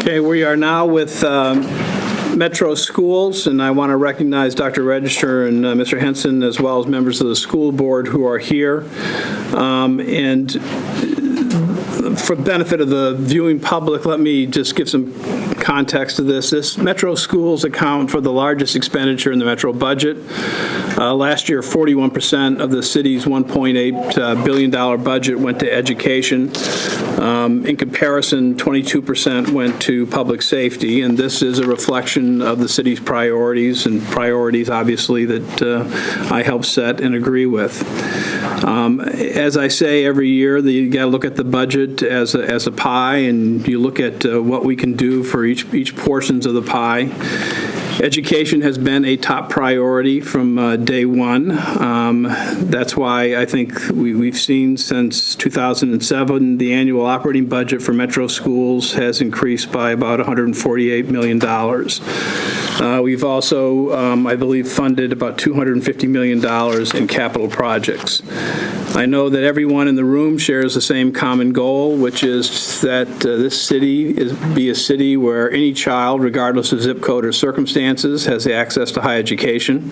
Okay, we are now with Metro Schools, and I want to recognize Dr. Register and Mr. Henson, as well as members of the school board who are here. And for the benefit of the viewing public, let me just give some context to this. This Metro Schools account for the largest expenditure in the Metro budget. Last year, 41% of the city's $1.8 billion budget went to education. In comparison, 22% went to public safety, and this is a reflection of the city's priorities, and priorities, obviously, that I help set and agree with. As I say every year, you got to look at the budget as a pie, and you look at what we can do for each portions of the pie. Education has been a top priority from day one. That's why I think we've seen since 2007 the annual operating budget for Metro Schools has increased by about $148 million. We've also, I believe, funded about $250 million in capital projects. I know that everyone in the room shares the same common goal, which is that this city be a city where any child, regardless of zip code or circumstances, has access to high education.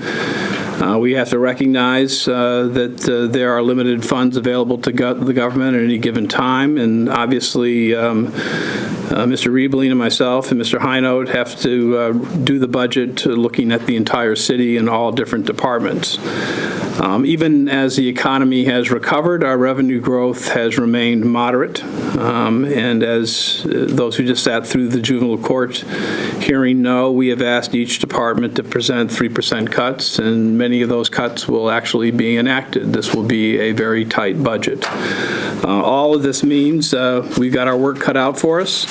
We have to recognize that there are limited funds available to the government at any given time, and obviously Mr. Riebling and myself and Mr. Hinote have to do the budget looking at the entire city and all different departments. Even as the economy has recovered, our revenue growth has remained moderate. And as those who just sat through the juvenile court hearing know, we have asked each department to present 3% cuts, and many of those cuts will actually be enacted. This will be a very tight budget. All of this means we've got our work cut out for us,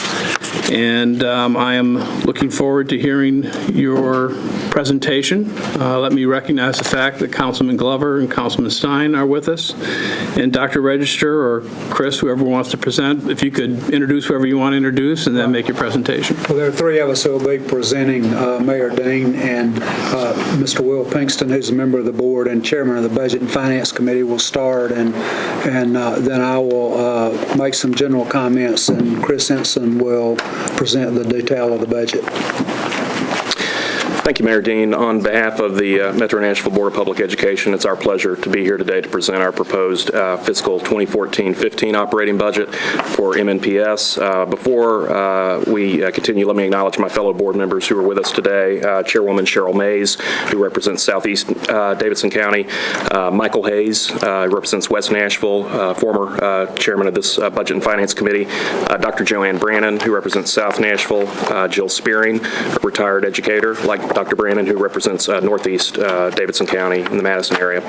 and I am looking forward to hearing your presentation. Let me recognize the fact that Councilman Glover and Councilman Stein are with us, and Dr. Register or Chris, whoever wants to present, if you could introduce whoever you want to introduce and then make your presentation. Well, there are three of us who will be presenting, Mayor Dean and Mr. Will Pinkston, who's a member of the board and chairman of the Budget and Finance Committee, will start, and then I will make some general comments, and Chris Henson will present the detail of the budget. Thank you, Mayor Dean. On behalf of the Metro Nashville Board of Public Education, it's our pleasure to be here today to present our proposed fiscal 2014-15 operating budget for MNPS. Before we continue, let me acknowledge my fellow board members who are with us today. Chairwoman Cheryl Mays, who represents Southeast Davidson County. Michael Hayes, who represents West Nashville, former chairman of this Budget and Finance Committee. Dr. Joanne Brannon, who represents South Nashville. Jill Spearing, a retired educator, like Dr. Brannon, who represents Northeast Davidson County in the Madison area.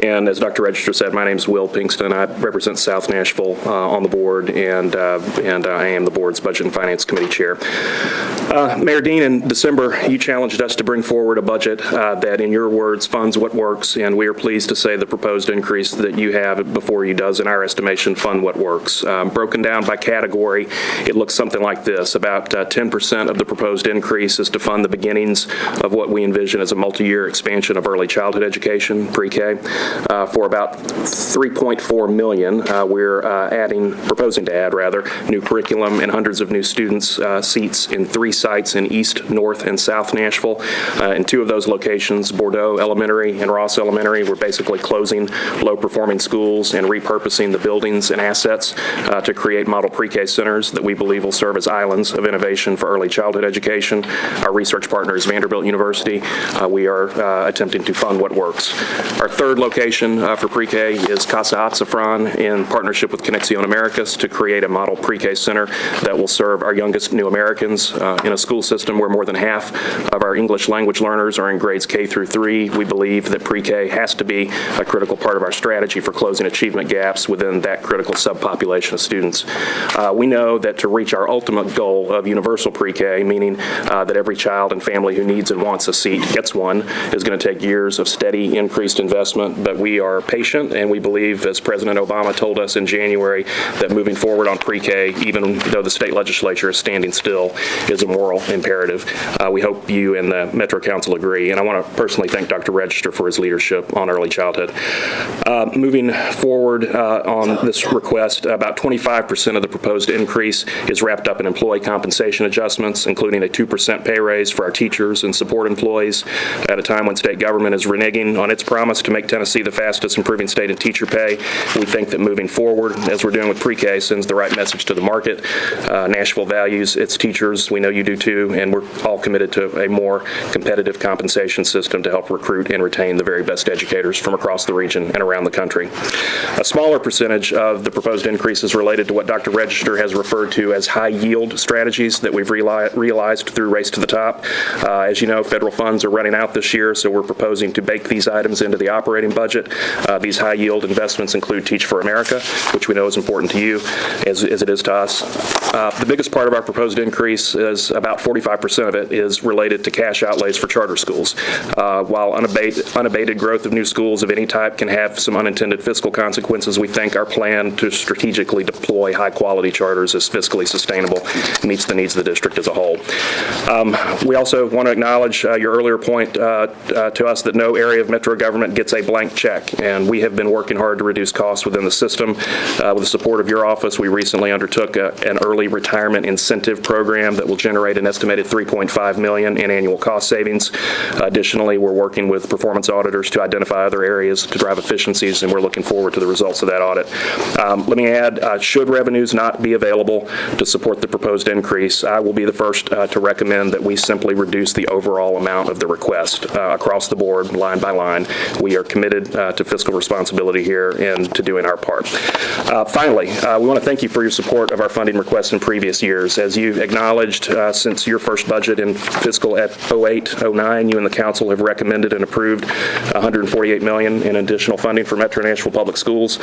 And as Dr. Register said, my name is Will Pinkston. I represent South Nashville on the board, and I am the board's Budget and Finance Committee chair. Mayor Dean, in December, you challenged us to bring forward a budget that, in your words, funds what works, and we are pleased to say the proposed increase that you have before you does, in our estimation, fund what works. Broken down by category, it looks something like this. About 10% of the proposed increase is to fund the beginnings of what we envision as a multi-year expansion of early childhood education, pre-K. For about $3.4 million, we're proposing to add new curriculum and hundreds of new students' seats in 3 sites in East, North, and South Nashville. In 2 of those locations, Bordeaux Elementary and Ross Elementary, we're basically closing low-performing schools and repurposing the buildings and assets to create model pre-K centers that we believe will serve as islands of innovation for early childhood education. Our research partner is Vanderbilt University. We are attempting to fund what works. Our 3rd location for pre-K is Casa Atzafran in partnership with Conexión Americas to create a model pre-K center that will serve our youngest new Americans in a school system where more than half of our English language learners are in grades K through 3. We believe that pre-K has to be a critical part of our strategy for closing achievement gaps within that critical subpopulation of students. We know that to reach our ultimate goal of universal pre-K, meaning that every child and family who needs needs and wants a seat gets one is going to take years of steady increased investment, but we are patient, and we believe, as President Obama told us in January, that moving forward on pre-K, even though the state legislature is standing still, is a moral imperative. We hope you and the Metro Council agree, and I want to personally thank Dr. Register for his leadership on early childhood. Moving forward on this request, about 25% of the proposed increase is wrapped up in employee compensation adjustments, including a 2% pay raise for our teachers and support employees at a time when state government is reneging on its promise to make Tennessee the fastest improving state in teacher pay. We think that moving forward, as we're doing with pre-K, sends the right message to the market. Nashville values its teachers. We know you do too, and we're all committed to a more competitive compensation system to help recruit and retain the very best educators from across the region and around the country. A smaller percentage of the proposed increase is related to what Dr. Register has referred to as high-yield strategies that we've realized through Race to the Top. As you know, federal funds are running out this year, so we're proposing to bake these items into the operating budget. These high-yield investments include Teach for America, which we know is important to you, as it is to us. The biggest part of our proposed increase is about 45% of it is related to cash outlays for charter schools. While unabated growth of new schools of any type can have some unintended fiscal consequences, we think our plan to strategically deploy high-quality charters is fiscally sustainable, meets the needs of the district as a whole. We also want to acknowledge your earlier point to us that no area of Metro government gets a blank check, and we have been working hard to reduce costs within the system. With the support of your office, we recently undertook an early retirement incentive program that will generate an estimated $3.5 million in annual cost savings. Additionally, we're working with performance auditors to identify other areas to drive efficiencies, and we're looking forward to the results of that audit. Let me add, should revenues not be available to support the proposed increase, I will be the first to recommend that we simply reduce the overall amount of the request across the board, line by line. We are committed to fiscal responsibility here and to doing our part. Finally, we want to thank you for your support of our funding requests in previous years. As you acknowledged, since your first budget in fiscal F08-09, you and the council have recommended and approved $148 million in additional funding for Metro Nashville Public Schools.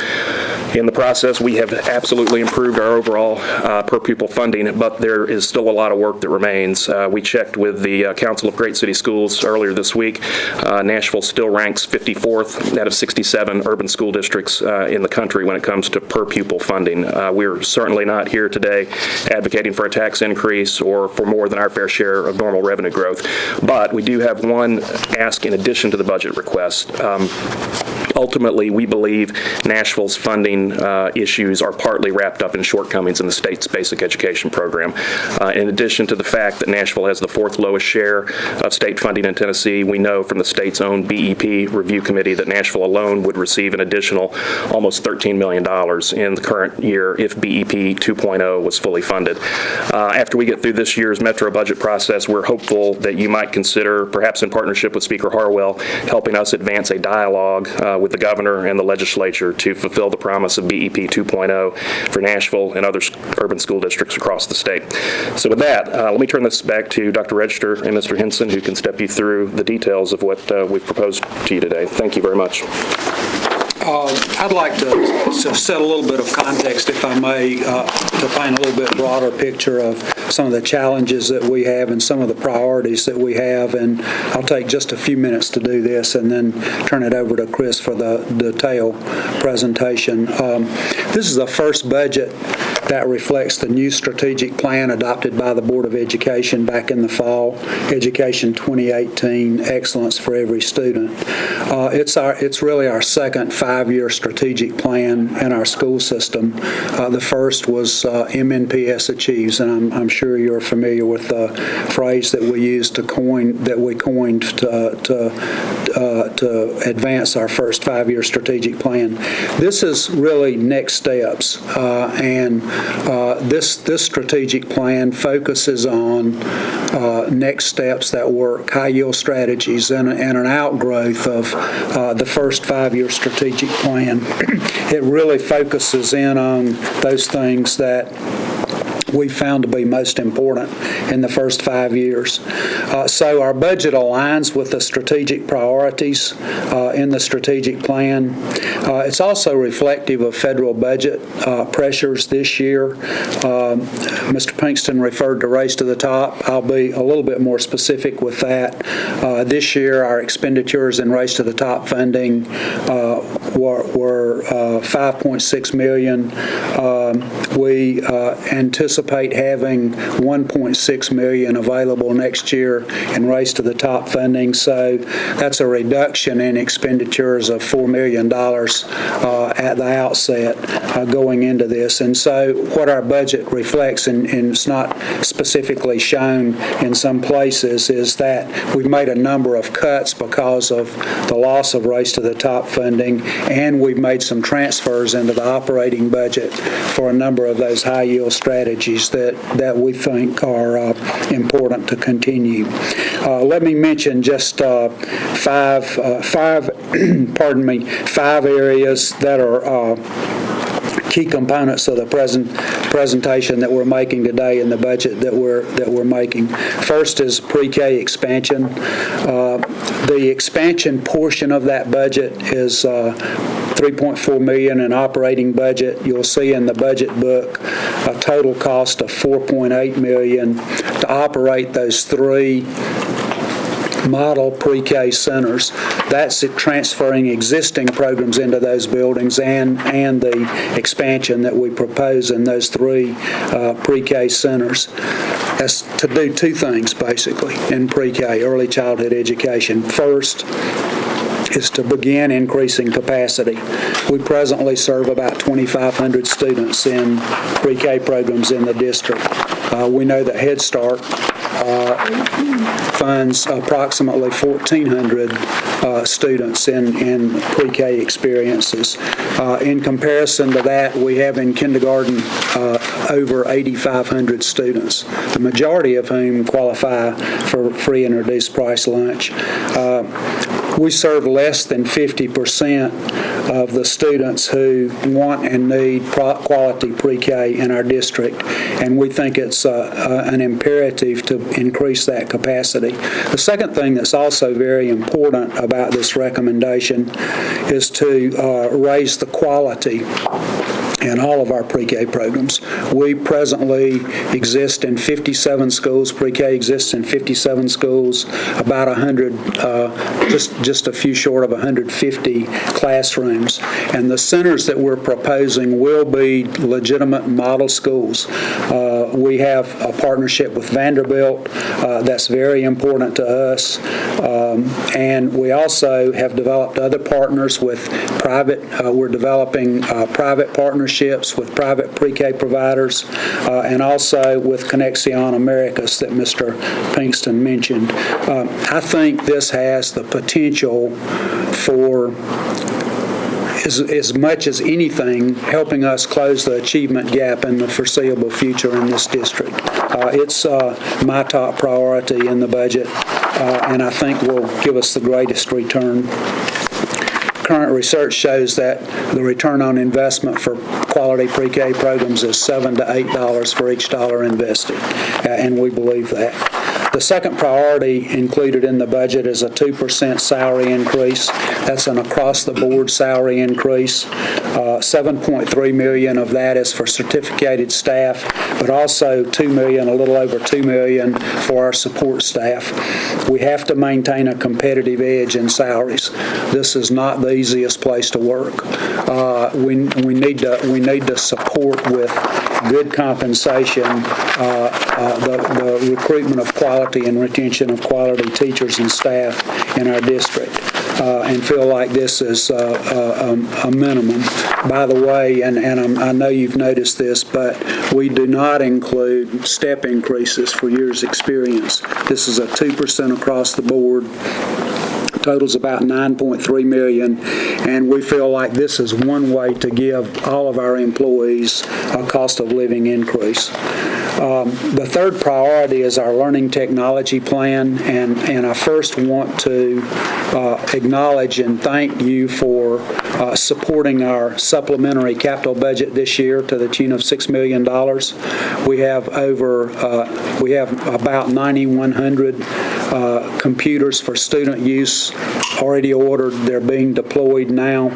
In the process, we have absolutely improved our overall per pupil funding, but there is still a lot of work that remains. We checked with the Council of Great City Schools earlier this week. Nashville still ranks 54th out of 67 urban school districts in the country when it comes to per pupil funding. We're certainly not here today advocating for a tax increase or for more than our fair share of normal revenue growth, but we do have one ask in addition to the budget request. Ultimately, we believe Nashville's funding issues are partly wrapped up in shortcomings in the state's basic education program. In addition to the fact that Nashville has the fourth lowest share of state funding in Tennessee, we know from the state's own BEP review committee that Nashville alone would receive an additional almost $13 million in the current year if BEP 2.0 was fully funded. After we get through this year's Metro budget process, we're hopeful that you might consider, perhaps in partnership with Speaker Harwell, helping us advance a dialogue with the governor and the legislature to fulfill the promise of BEP 2.0 for Nashville and other urban school districts across the state. So with that, let me turn this back to Dr. Register and Mr. Henson, who can step you through the details of what we've proposed to you today. Thank you very much. I'd like to set a little bit of context, if I may, to paint a little bit broader picture of some of the challenges that we have and some of the priorities that we have. And I'll take just a few minutes to do this and then turn it over to Chris for the detail presentation. This is the first budget that reflects the new strategic plan adopted by the Board of Education back in the fall, Education 2018, Excellence for Every Student. It's really our second five-year strategic plan in our school system. The first was MNPS Achieves, and I'm sure you're familiar with the phrase that we coined to advance our first five-year strategic plan. This is really next steps, and this strategic plan focuses on next steps that work, high-yield strategies, and an outgrowth of the first five-year strategic plan. It really focuses in on those things that we found to be most important in the first 5 years. So our budget aligns with the strategic priorities in the strategic plan. It's also reflective of federal budget pressures this year. Mr. Pinkston referred to Race to the Top. I'll be a little bit more specific with that. This year, our expenditures in Race to the Top funding were $5.6 million. We anticipate having $1.6 million available next year in Race to the Top funding, so that's a reduction in expenditures of $4 million at the outset going into this. And so what our budget reflects, and it's not specifically shown in some places, is that we've made a number of cuts because of the loss of Race to the Top funding, and we've made some transfers into the operating budget for a number of those high-yield strategies that we think are important to continue. Let me mention just five areas that are key components of the presentation that we're making today in the budget that we're making. First is pre-K expansion. The expansion portion of that budget is $3.4 million in operating budget. You'll see in the budget book a total cost of $4.8 million to operate those 3 model pre-K centers. That's it, transferring existing programs into those buildings and the expansion that we propose in those 3 pre-K centers. That's to do 2 things, basically, in pre-K, early childhood education. First is to begin increasing capacity. We presently serve about 2,500 students in pre-K programs in the district. We know that Head Start funds approximately 1,400 students in pre-K experiences. In comparison to that, we have in kindergarten over 8,500 students, the majority of whom qualify for free and reduced price lunch. We serve less than 50% of the students who want and need quality pre-K in our district, and we think it's an imperative to increase that capacity. The second thing that's also very important about this recommendation is to raise the quality in all of our pre-K programs. We presently exist in 57 schools. Pre-K exists in 57 schools, about 100, just a few short of 150 classrooms. And the centers that we're proposing will be legitimate model schools. We have a partnership with Vanderbilt that's very important to us. And we also have developed other partners with private, we're developing private partnerships with private pre-K providers and also with Conexion Americas that Mr. Pinkston mentioned. I think this has the potential for, as much as anything, helping us close the achievement gap in the foreseeable future in this district. It's my top priority in the budget, and I think will give us the greatest return. Current research shows that the return on investment for quality pre-K programs is $7 to $8 for each dollar invested, and we believe that. The second priority included in the budget is a 2% salary increase. That's an across-the-board salary increase. $7.3 million of that is for certificated staff, but also $2 million, a little over $2 million for our support staff. We have to maintain a competitive edge in salaries. This is not the easiest place to work. We need to support with good compensation the recruitment of quality and retention of quality teachers and staff in our district, and feel like this is a minimum. By the way, and I know you've noticed this, but we do not include step increases for years' experience. This is a 2% across the board to totals about $9.3 million, and we feel like this is one way to give all of our employees a cost of living increase. The third priority is our learning technology plan, and I first want to acknowledge and thank you for supporting our supplementary capital budget this year to the tune of $6 million. We have about 9,100 computers for student use already ordered. They're being deployed now.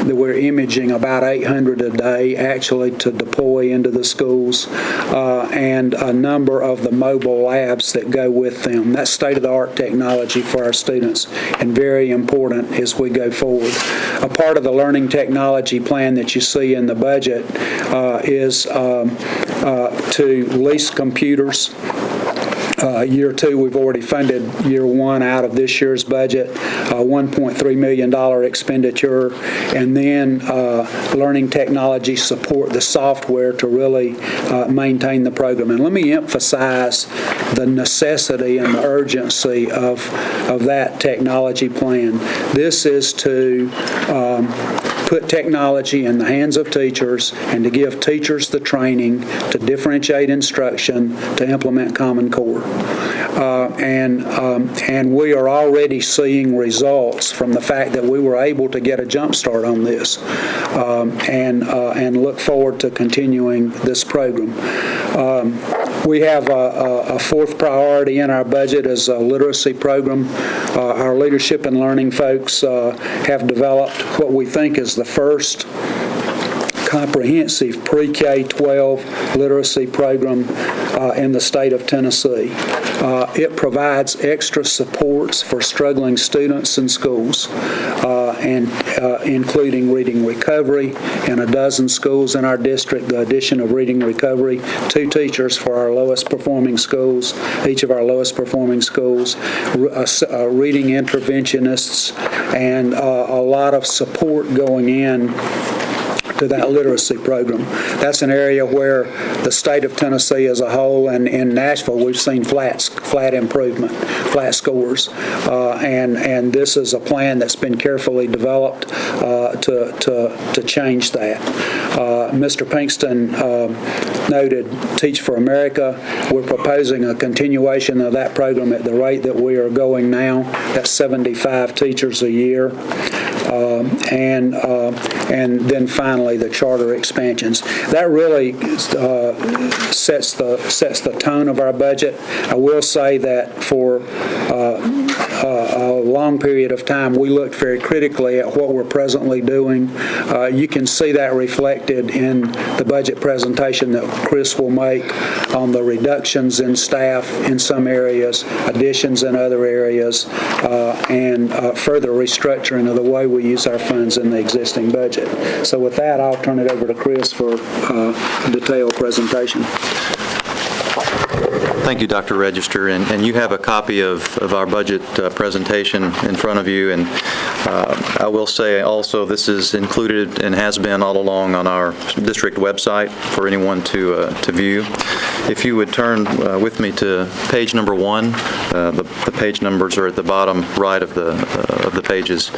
We're imaging about 800 a day actually to deploy into the schools, and a number of the mobile labs that go with them. That's state-of-the-art technology for our students and very important as we go forward. A part of the learning technology plan that you see in the budget is to lease computers. Year two, we've already funded year one out of this year's budget, $1.3 million expenditure, and then learning technology support, the software to really maintain the program. And let me emphasize the necessity and the urgency of that technology plan. This is to put technology in the hands of teachers and to give teachers the training to differentiate instruction, to implement Common Core. And we are already seeing results from the fact that we were able to get a jump start on this, and look forward to continuing this program. We have a fourth priority in our budget is a literacy program. Our leadership and learning folks have developed what we think is the first comprehensive pre-K-12 literacy program in the state of Tennessee. It provides extra supports for struggling students in schools, and including reading recovery in a dozen schools in our district, the addition of reading recovery, 2 teachers for our lowest performing schools, each of our lowest performing schools, reading interventionists, and a lot of support going in to that literacy program. That's an area where the state of Tennessee as a whole, and in Nashville, we've seen flat improvement, flat scores, and this is a plan that's been carefully developed to change that. Mr. Pinkston noted Teach for America. We're proposing a continuation of that program at the rate that we are going now. That's 75 teachers a year. And then finally the charter expansions. That really sets the tone of our budget. I will say that for a long period of time we looked very critically at what we're presently doing. You can see that reflected in the budget presentation that Chris will make on the reductions in staff in some areas, additions in other areas, and further restructuring of the way we use our funds in the existing budget. So with that, I'll turn it over to Chris for a detailed presentation. Thank you, Dr. Register, and you have a copy of our budget presentation in front of you, and I will say also this is included and has been all along on our district website for anyone to view. If you would turn with me to page number 1, the page numbers are at the bottom right of the pages.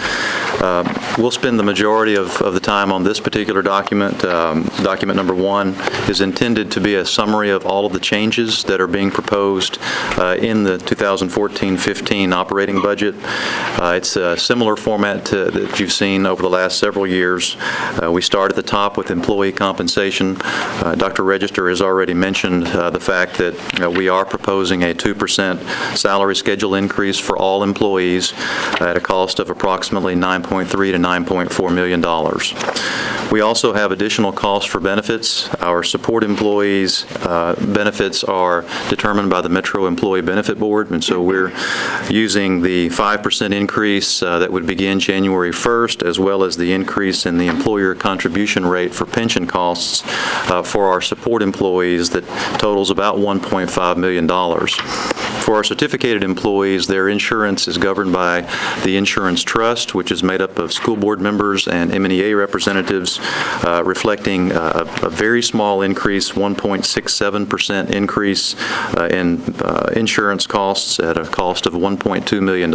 We'll spend the majority of the time on this particular document. Document number 1 is intended to be a summary of all of the changes that are being proposed in the 2014-15 operating budget. It's a similar format that you've seen over the last several years. We start at the top with employee compensation. Dr. Register has already mentioned the fact that we are proposing a 2% salary schedule increase for all employees at a cost of approximately $9.3 to $9.4 million. We also have additional costs for benefits. Our support employees' benefits are determined by the Metro Employee Benefit Board, and so we're using the 5% increase that would begin January 1st, as well as the increase in the employer contribution rate for pension costs for our support employees that totals about $1.5 million. For our certificated employees, their insurance is governed by the Insurance Trust, which is made up of school board members and MNEA representatives. increase, reflecting a very small increase, 1.67% increase in insurance costs at a cost of $1.2 million.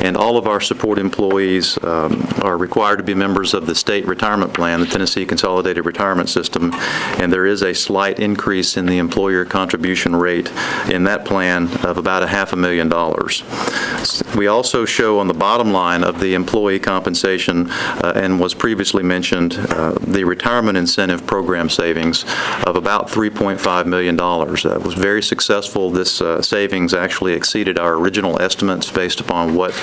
And all of our support employees are required to be members of the state retirement plan, the Tennessee Consolidated Retirement System, and there is a slight increase in the employer contribution rate in that plan of about $500,000. We also show on the bottom line of the employee compensation, and was previously mentioned, the retirement incentive program savings of about $3.5 million. That was very successful. This savings actually exceeded our original estimates based upon what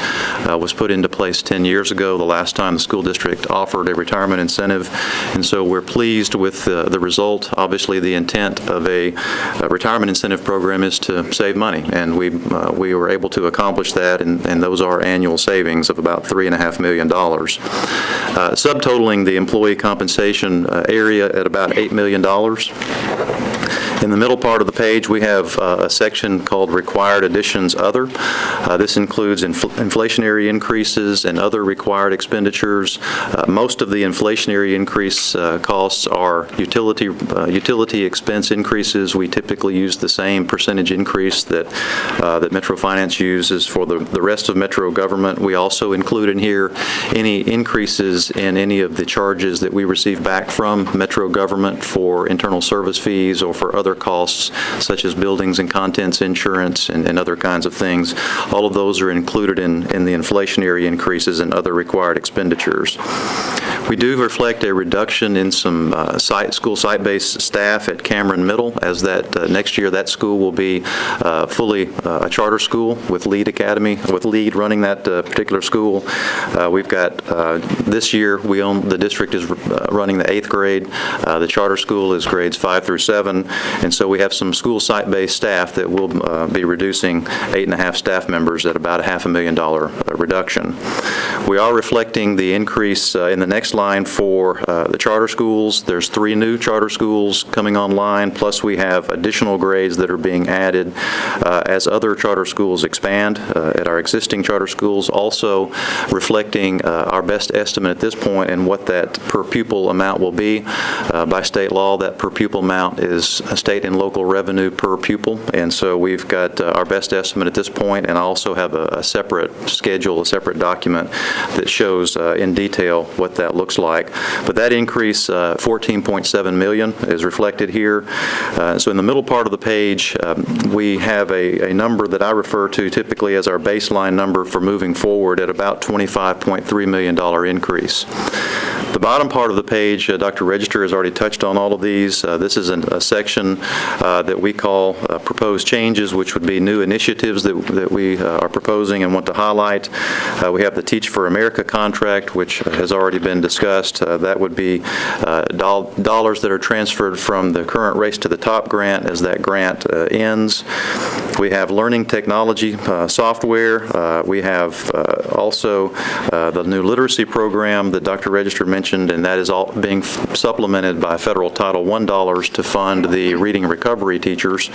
was put into place 10 years ago, the last time the school district offered a retirement incentive. And so we're pleased with the result. Obviously, the intent of a retirement incentive program is to save money, and we were able to accomplish that, and those are annual savings of about $3.5 million. Subtotaling the employee compensation area at about $8 million. In the middle part of the page, we have a section called Required Additions Other. This includes inflationary increases and other required expenditures. Most of the inflationary increase costs are utility expense increases. We typically use the same percentage increase that Metro Finance uses for the rest of Metro government. We also include in here any increases in any of the charges that we receive back from Metro government for internal service fees or for other costs, such as buildings and contents insurance and other kinds of things. All of those are included in the inflationary increases and other required expenditures. We do reflect a reduction in some school site-based staff at Cameron Middle, as that next year that school will be fully a charter school with Lead Academy, with Lead running that particular school. We've got this year the district is running the 8th grade. The charter school is grades 5 through 7, and so we have some school site-based staff that will be reducing 8.5 staff members at about a $500,000 reduction. We are reflecting the increase in the next line for the charter schools. There's 3 new charter schools coming online, plus we have additional grades that are being added as other charter schools expand at our existing charter schools, also reflecting our best estimate at this point and what that per pupil amount will be. By state law, that per pupil amount is a state and local revenue per pupil, and so we've got our best estimate at this point, and I also have a separate schedule, a separate document that shows in detail what that looks like. But that increase, $14.7 million, is reflected here. So in the middle part of the page, we have a number that I refer to typically as our baseline number for moving forward at about $25.3 million increase. The bottom part of the page, Dr. Register has already touched on all of these. This is a section that we call proposed changes, which would be new initiatives that we are proposing and want to highlight. We have the Teach for America contract, which has already been discussed. That would be dollars that are transferred from the current Race to the Top grant as that grant ends. We have learning technology software. We have also the new literacy program that Dr. Register mentioned, and that is all being supplemented by federal Title I dollars to fund the reading recovery teachers.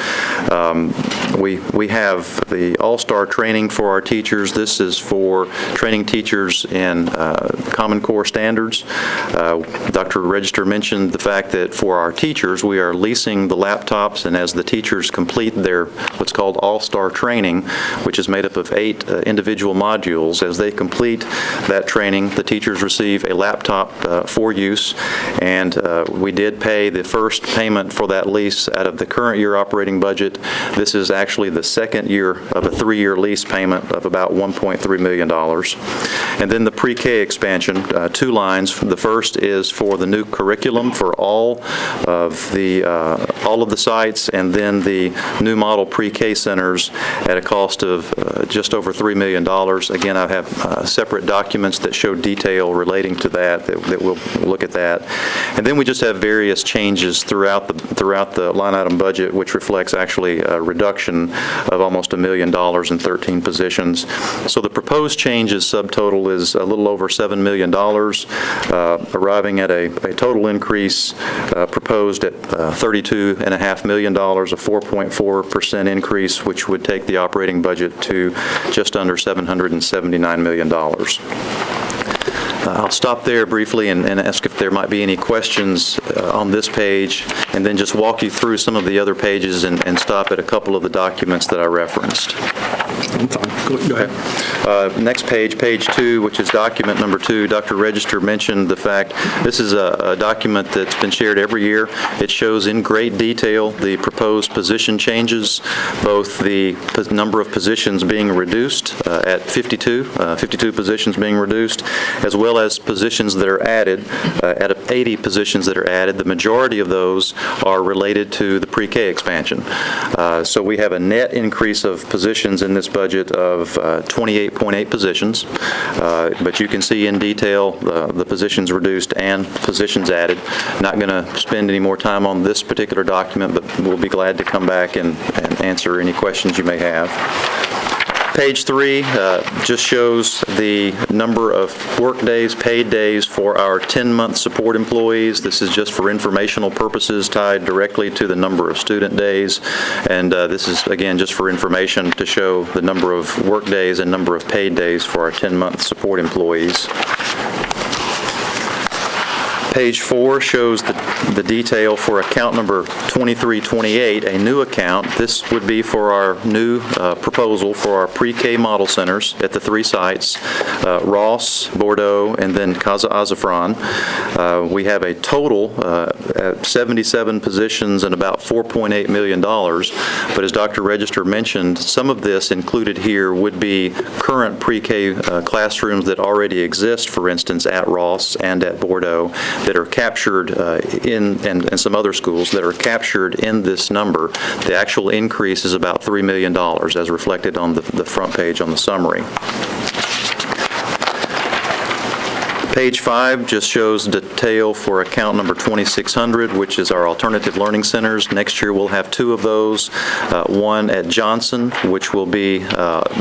We have the All-Star training for our teachers. This is for training teachers in Common Core standards. Dr. Register mentioned the fact that for our teachers, we are leasing the laptops, and as the teachers complete their what's called All-Star training, which is made up of 8 individual modules, as they complete that training, the teachers receive a laptop for use, and we did pay the first payment for that lease out of the current year operating budget. This is actually the second year of a 3-year lease payment of about $1.3 million. And then the pre-K expansion, 2 lines. The first is for the new curriculum for all of the sites, and then the new model pre-K centers at a cost of just over $3 million. Again, I have separate documents that show detail relating to that will look at that. And then we just have various changes throughout the line item budget, which reflects actually a reduction of almost $1 million in 13 positions. So the proposed changes subtotal is a little over $7 million, arriving at a total increase proposed at $32.5 million, a 4.4% increase, which would take the operating budget to just under $779 million. I'll stop there briefly and ask if there might be any questions on this page, and then just walk you through some of the other pages and stop at a couple of the documents that I referenced. I'm fine. Go ahead. Next page, page 2, which is document number 2. Dr. Register mentioned the fact this is a document that's been shared every year. It shows in great detail the proposed position changes, both the number of positions being reduced at 52 positions being reduced, as well as positions that are added, at 80 positions that are added. The majority of those are related to the pre-K expansion. So we have a net increase of positions in this budget of 28.8 positions, but you can see in detail the positions reduced and positions added. Not going to spend any more time on this particular document, but we'll be glad to come back and answer any questions you may have. Page 3 just shows the number of work days, paid days for our 10-month support employees. This is just for informational purposes, tied directly to the number of student days. And this is, again, just for information to show the number of work days and number of paid days for our 10-month support employees. Page 4 shows the detail for account number 2328, a new account. This would be for our new proposal for our pre-K model centers at the 3 sites, Ross, Bordeaux, and then Casa Azafran. We have a total 77 positions and about $4.8 million, but as Dr. Register mentioned, some of this included here would be current pre-K classrooms that already exist, for instance, at Ross and at Bordeaux, that are captured and some other schools that are captured in this number. The actual increase is about $3 million, as reflected on the front page on the summary. Page 5 just shows detail for account number 2600, which is our alternative learning centers. Next year we'll have 2 of those, one at Johnson, which will be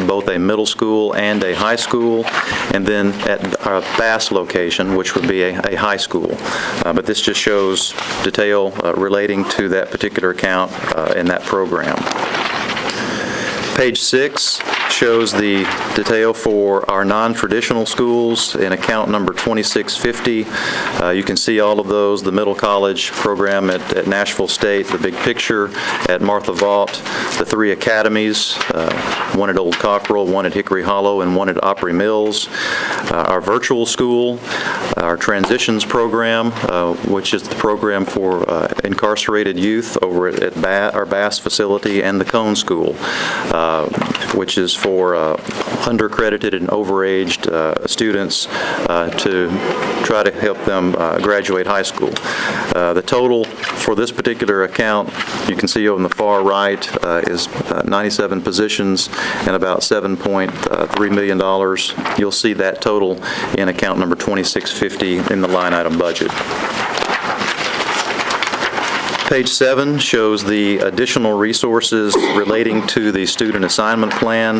both a middle school and a high school, and then at our Bass location, which would be a high school. But this just shows detail relating to that particular account in that program. Page 6 shows the detail for our non-traditional schools in account number 2650. You can see all of those, the middle college program at Nashville State, the big picture at Martha Vaught, the 3 academies, one at Old Cockrell, one at Hickory Hollow, and one at Opry Mills. Our virtual school, our transitions program, which is the program for incarcerated youth over at our Bass facility, and the Cone School, which is for undercredited and overaged students to try to help them graduate high school. The total for this particular account, you can see on the far right, is 97 positions and about $7.3 million. You'll see that total in account number 2650 in the line item budget. Page 7 shows the additional resources relating to the student assignment plan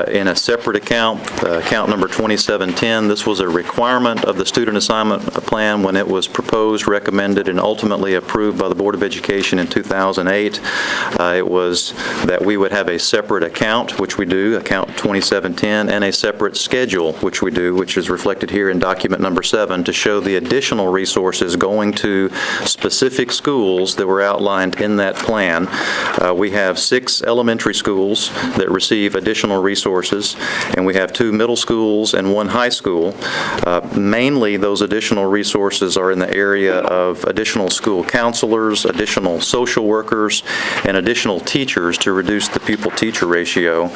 in a separate account, account number 2710. This was a requirement of the student assignment plan when it was proposed, recommended, and ultimately approved by the Board of Education in 2008. It was that we would have a separate account, which we do, account 2710, and a separate schedule, which we do, which is reflected here in document number 7, to show the additional resources going to specific schools that were outlined in that plan. We have 6 elementary schools that receive additional resources, and we have 2 middle schools and 1 high school. Mainly, those additional resources are in the area of additional school counselors, additional social workers, and additional teachers to reduce the pupil-teacher ratio.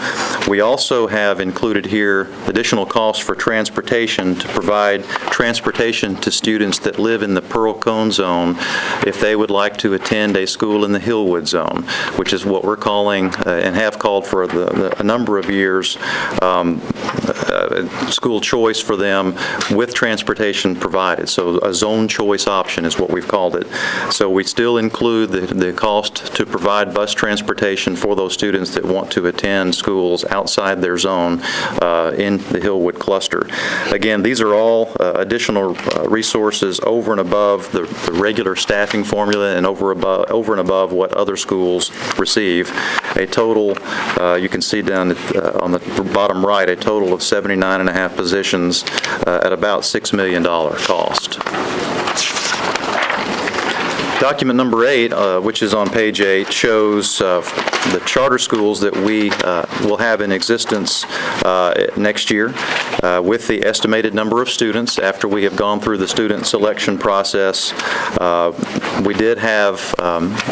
We also have included here additional costs for transportation to provide transportation to students that live in the Pearl Cone Zone if they would like to attend a school in the Hillwood Zone, which is what we're calling and have called for a number of years school choice for them with transportation provided. So a zone choice option is what we've called it. So we still include the cost to provide bus transportation for those students that want to attend schools outside their zone in the Hillwood cluster. Again, these are all additional resources over and above the regular staffing formula and tuition over and above what other schools receive. A total, you can see down on the bottom right, a total of 79.5 positions at about $6 million cost. Document number 8, which is on page 8, shows the charter schools that we will have in existence next year with the estimated number of students after we have gone through the student selection process. We did have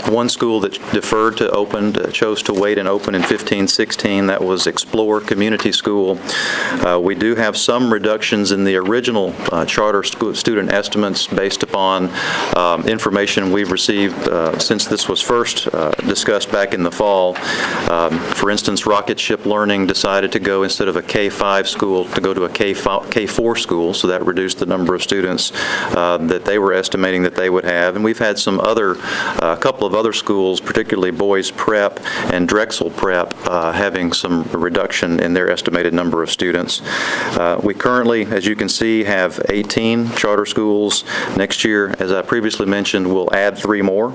one school that deferred to open, chose to wait and open in 15-16. That was Explore Community School. We do have some reductions in the original charter student estimates based upon information we've received since this was first discussed back in the fall. For instance, Rocket Ship Learning decided to go, instead of a K-5 school, to go to a K-4 school, so that reduced the number of students that they were estimating that they would have. And we've had some other, a couple of other schools, particularly Boys Prep and Drexel Prep, having some reduction in their estimated number of students. We currently, as you can see, have 18 charter schools. Next year, as I previously mentioned, we'll add 3 more.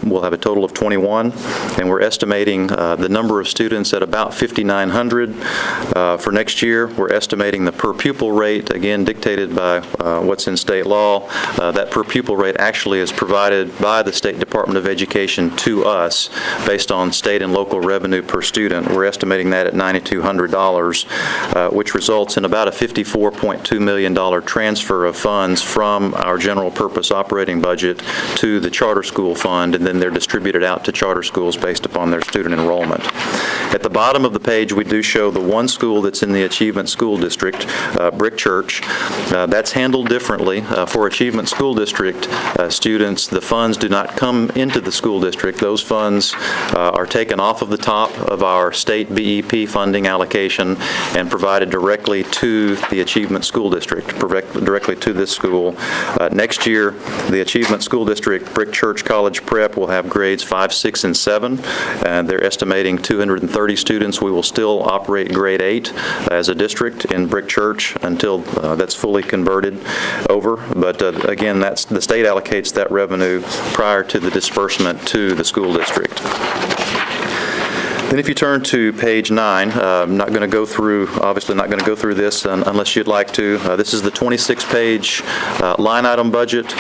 We'll have a total of 21, and we're estimating the number of students at about 5,900 for next year. We're estimating the per pupil rate, again dictated by what's in state law. That per pupil rate actually is provided by the State Department of Education to us based on state and local revenue per student. We're estimating that at $9,200, which results in about a $54.2 million transfer of funds from our general purpose operating budget to the charter school fund, and then they're distributed out to charter schools based upon their student enrollment. At the bottom of the page, we do show the one school that's in the Achievement School District, Brick Church. That's handled differently. For Achievement School District students, the funds do not come into the school district. Those funds are taken off of the top of our state BEP funding allocation and provided directly to the Achievement School District, directly to this school. Next year, the Achievement School District, Brick Church College Prep, will have grades 5, 6, and 7, and they're estimating 230 students. We will still operate grade 8 as a district in Brick Church until that's fully converted over. But again, that's the state allocates that revenue prior to the disbursement to the school district. Then if you turn to page 9, I'm not going to go through, obviously not going to go through this unless you'd like to. This is the 26-page line item budget,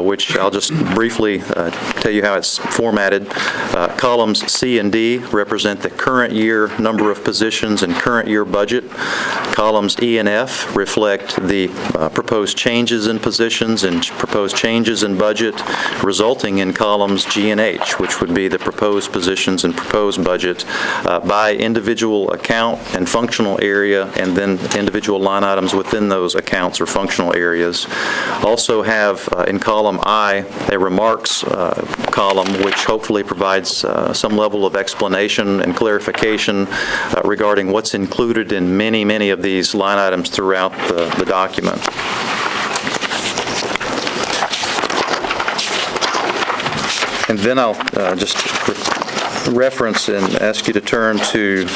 which I'll just briefly tell you how it's formatted. Columns C and D represent the current year number of positions and current year budget. Columns E and F reflect the proposed changes in positions and proposed changes in budget, resulting in columns G and H, which would be the proposed positions and proposed budget by individual account and functional area, and then individual line items within those accounts or functional areas. Also have in column I a remarks column, which hopefully provides some level of explanation and clarification regarding what's included in many of these line items throughout the document. And then I'll just reference and ask you to turn to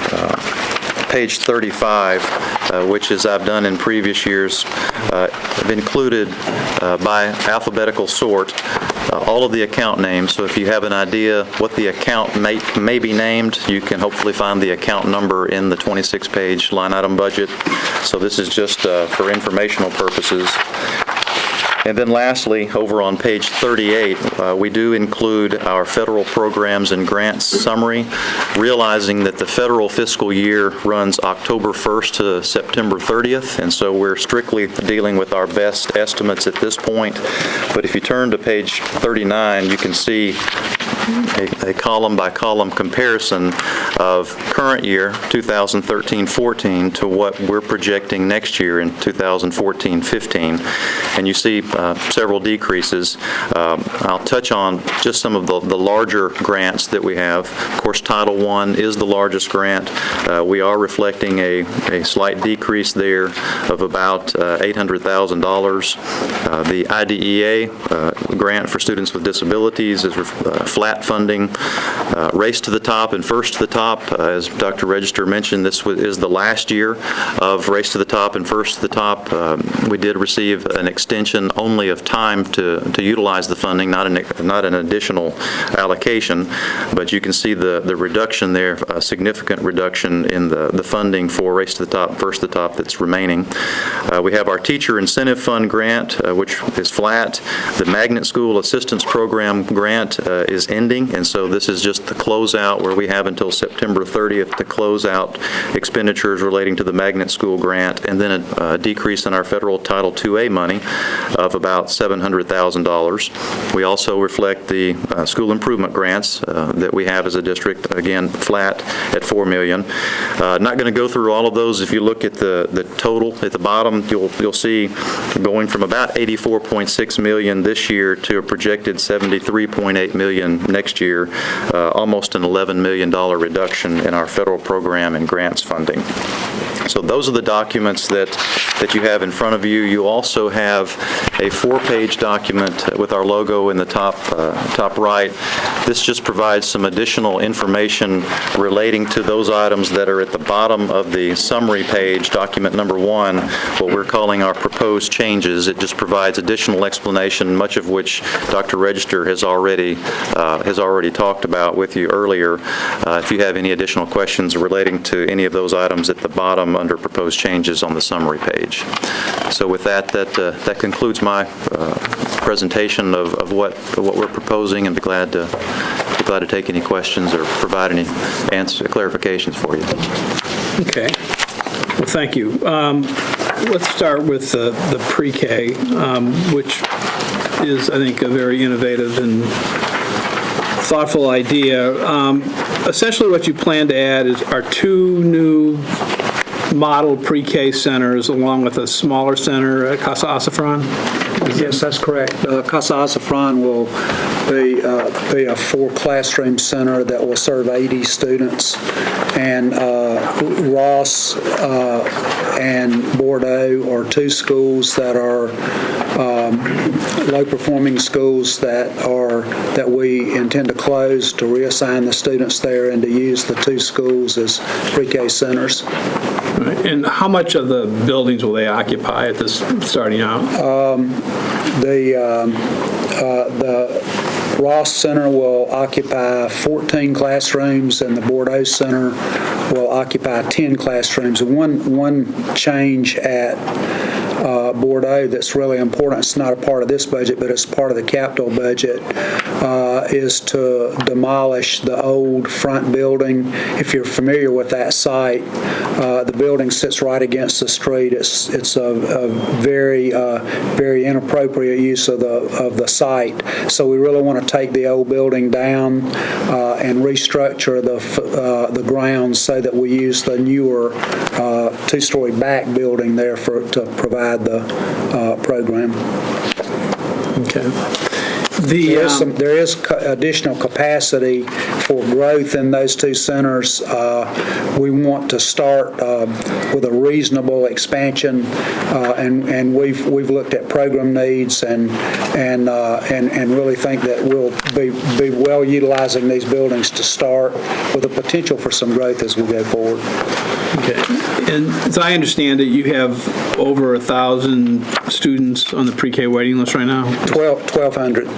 page 35, which, as I've done in previous years, have included by alphabetical sort all of the account names. So if you have an idea what the account may be named, you can hopefully find the account number in the 26-page line item budget. So this is just for informational purposes. And then lastly, over on page 38, we do include our federal programs and grants summary, realizing that the federal fiscal year runs October 1st to September 30th, and so we're strictly dealing with our best estimates at this point. But if you turn to page 39, you can see a column-by-column comparison of current year, 2013-14, to what we're projecting next year in 2014-15. And you see several decreases. I'll touch on just some of the larger grants that we have. Of course, Title I is the largest grant. We are reflecting a slight decrease there of about $800,000. The IDEA grant for students with disabilities is flat flat funding. Race to the Top and First to the Top, as Dr. Register mentioned, this is the last year of Race to the Top and First to the Top. We did receive an extension only of time to utilize the funding, not an additional allocation, but you can see the reduction there, a significant reduction in the funding for Race to the Top, First to the Top that's remaining. We have our Teacher Incentive Fund grant, which is flat. The Magnet School Assistance Program grant is ending, and so this is just the closeout where we have until September 30th to close out expenditures relating to the Magnet School grant, and then a decrease in our federal Title IIA money of about $700,000. We also reflect the school improvement grants that we have as a district, again, flat at $4 million. Not going to go through all of those. If you look at the total at the bottom, you'll see going from about $84.6 million this year to a projected $73.8 million next year, almost an $11 million reduction in our federal program and grants funding. So those are the documents that you have in front of you. You also have a 4-page document with our logo in the top right. This just provides some additional information relating to those items that are at the bottom of the summary page, document number 1, what we're calling our proposed changes. It just provides additional explanation, much of which Dr. Register has already talked about with you earlier. If you have any additional questions relating to any of those items at the bottom under proposed changes on the summary page. So with that concludes my presentation of what we're proposing, and be glad to take any questions or provide any clarifications for you. Okay. Well, thank you. Let's start with the pre-K, which is, I think, a very innovative and thoughtful idea. Essentially, what you plan to add are 2 new model pre-K centers along with a smaller center at Casa Azafran? Yes, that's correct. Casa Azafran will be a 4-classroom center that will serve 80 students, and Ross and Bordeaux are 2 schools that are low-performing schools that we intend to close, to reassign the students there and to use the 2 schools as pre-K centers. And how much of the buildings will they occupy at this starting out? The Ross Center will occupy 14 classrooms, and the Bordeaux Center will occupy 10 classrooms. One change at Bordeaux that's really important, it's not a part of this budget, but it's part of the capital budget, is to demolish the old front building. If you're familiar with that site, the building sits right against the street. It's a very inappropriate use of the site. So we really want to take the old building down and restructure the grounds so that we use the newer 2-story back building there to provide the program. Okay. There is additional capacity for growth in those 2 centers. We want to start with a reasonable expansion, and we've looked at program needs and really think that we'll be well utilizing these buildings to start, with the potential for some growth as we go forward. Okay. And as I understand it, you have over 1,000 students on the pre-K waiting list right now? 1,200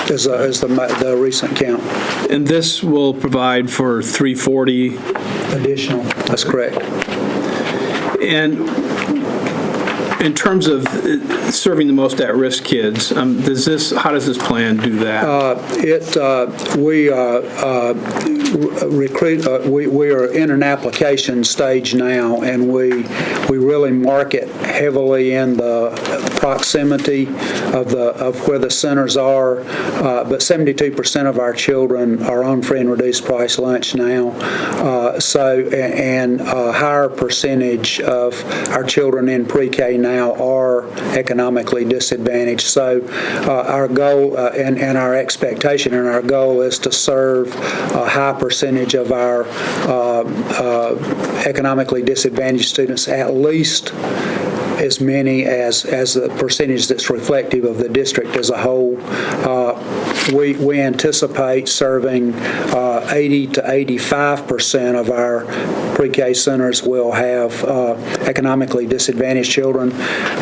is the recent count. And this will provide for 340? Additional, that's correct. And in terms of serving the most at-risk kids, how does this plan do that? We are in an application stage now, and we really market heavily in the proximity of where the centers are. But 72% of our children are on free and reduced price lunch now. And a higher percentage of our children in pre-K now are economically disadvantaged. So our goal and our expectation and our goal is to serve a high percentage of our economically disadvantaged students, at least as many as the percentage that's reflective of the district as a whole. we anticipate serving 80 to 85% of our pre-K centers will have economically disadvantaged children.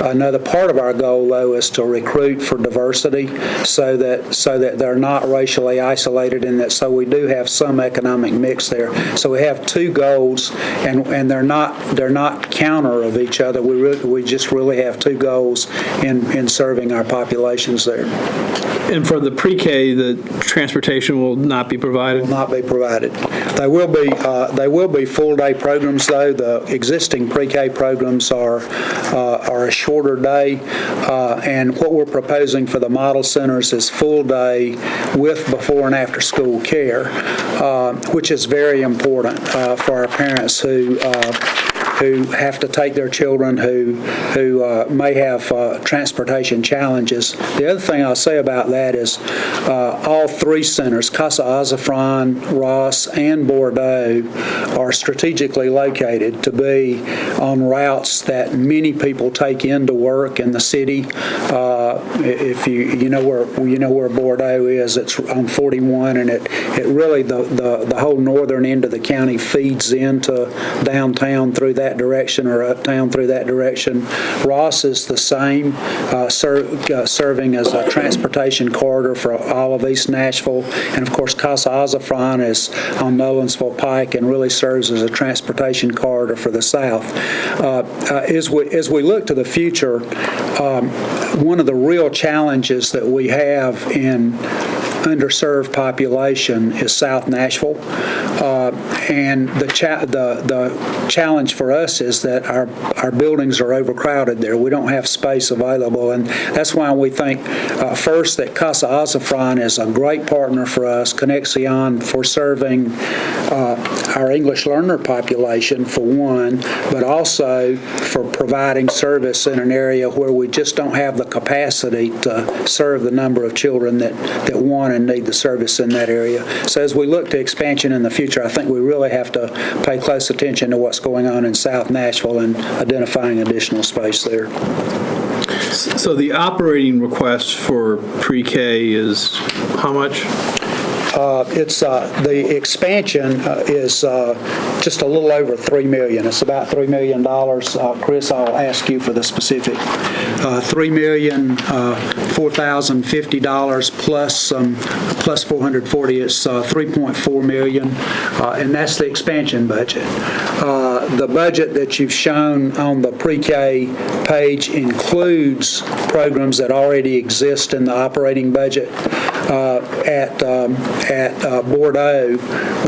Another part of our goal, though, is to recruit for diversity so that they're not racially isolated, and that so we do have some economic mix there. So we have two goals, and they're not counter of each other. We just really have two goals in serving our populations there. And for the pre-K, the transportation will not be provided? Will not be provided. They will be full-day programs, though. The existing pre-K programs are a shorter day, and what we're proposing for the model centers is full day with before and after school care, which is very important for our parents who have to take their children who may have transportation challenges. The other thing I'll say about that is all three centers, Casa Azafran, Ross, and Bordeaux, are strategically located to be on routes that many people take into work in the city. If you know where Bordeaux is, it's on 41, and it really the whole northern end of the county feeds into downtown through that direction or uptown through that direction. Ross is the same, serving as a transportation corridor for all of East Nashville, and of course Casa Azafran is on Nolensville Pike and really serves as a transportation corridor for the South. As we look to the future, one of the real challenges that we have in underserved population is South Nashville, and the challenge for us is that our buildings are overcrowded there. We don't have space available, and that's why we think first that Casa Azafran is a great partner for us, Conexion for serving our English learner population for one, but also for providing service in an area where we just don't have the capacity to serve the number of children that want and need the service in that area. So as we look to expansion in the future, I think we really have to pay close attention to what's going on in South Nashville and identifying additional space there. So the operating request for pre-K is how much? It's the expansion is just a little over $3 million. It's about $3 million. Chris, I'll ask you for the specific. $3,004,050 plus $440. It's $3.4 million, and that's the expansion budget. The budget that you've shown on the pre-K page includes programs that already exist in the operating budget. At Bordeaux,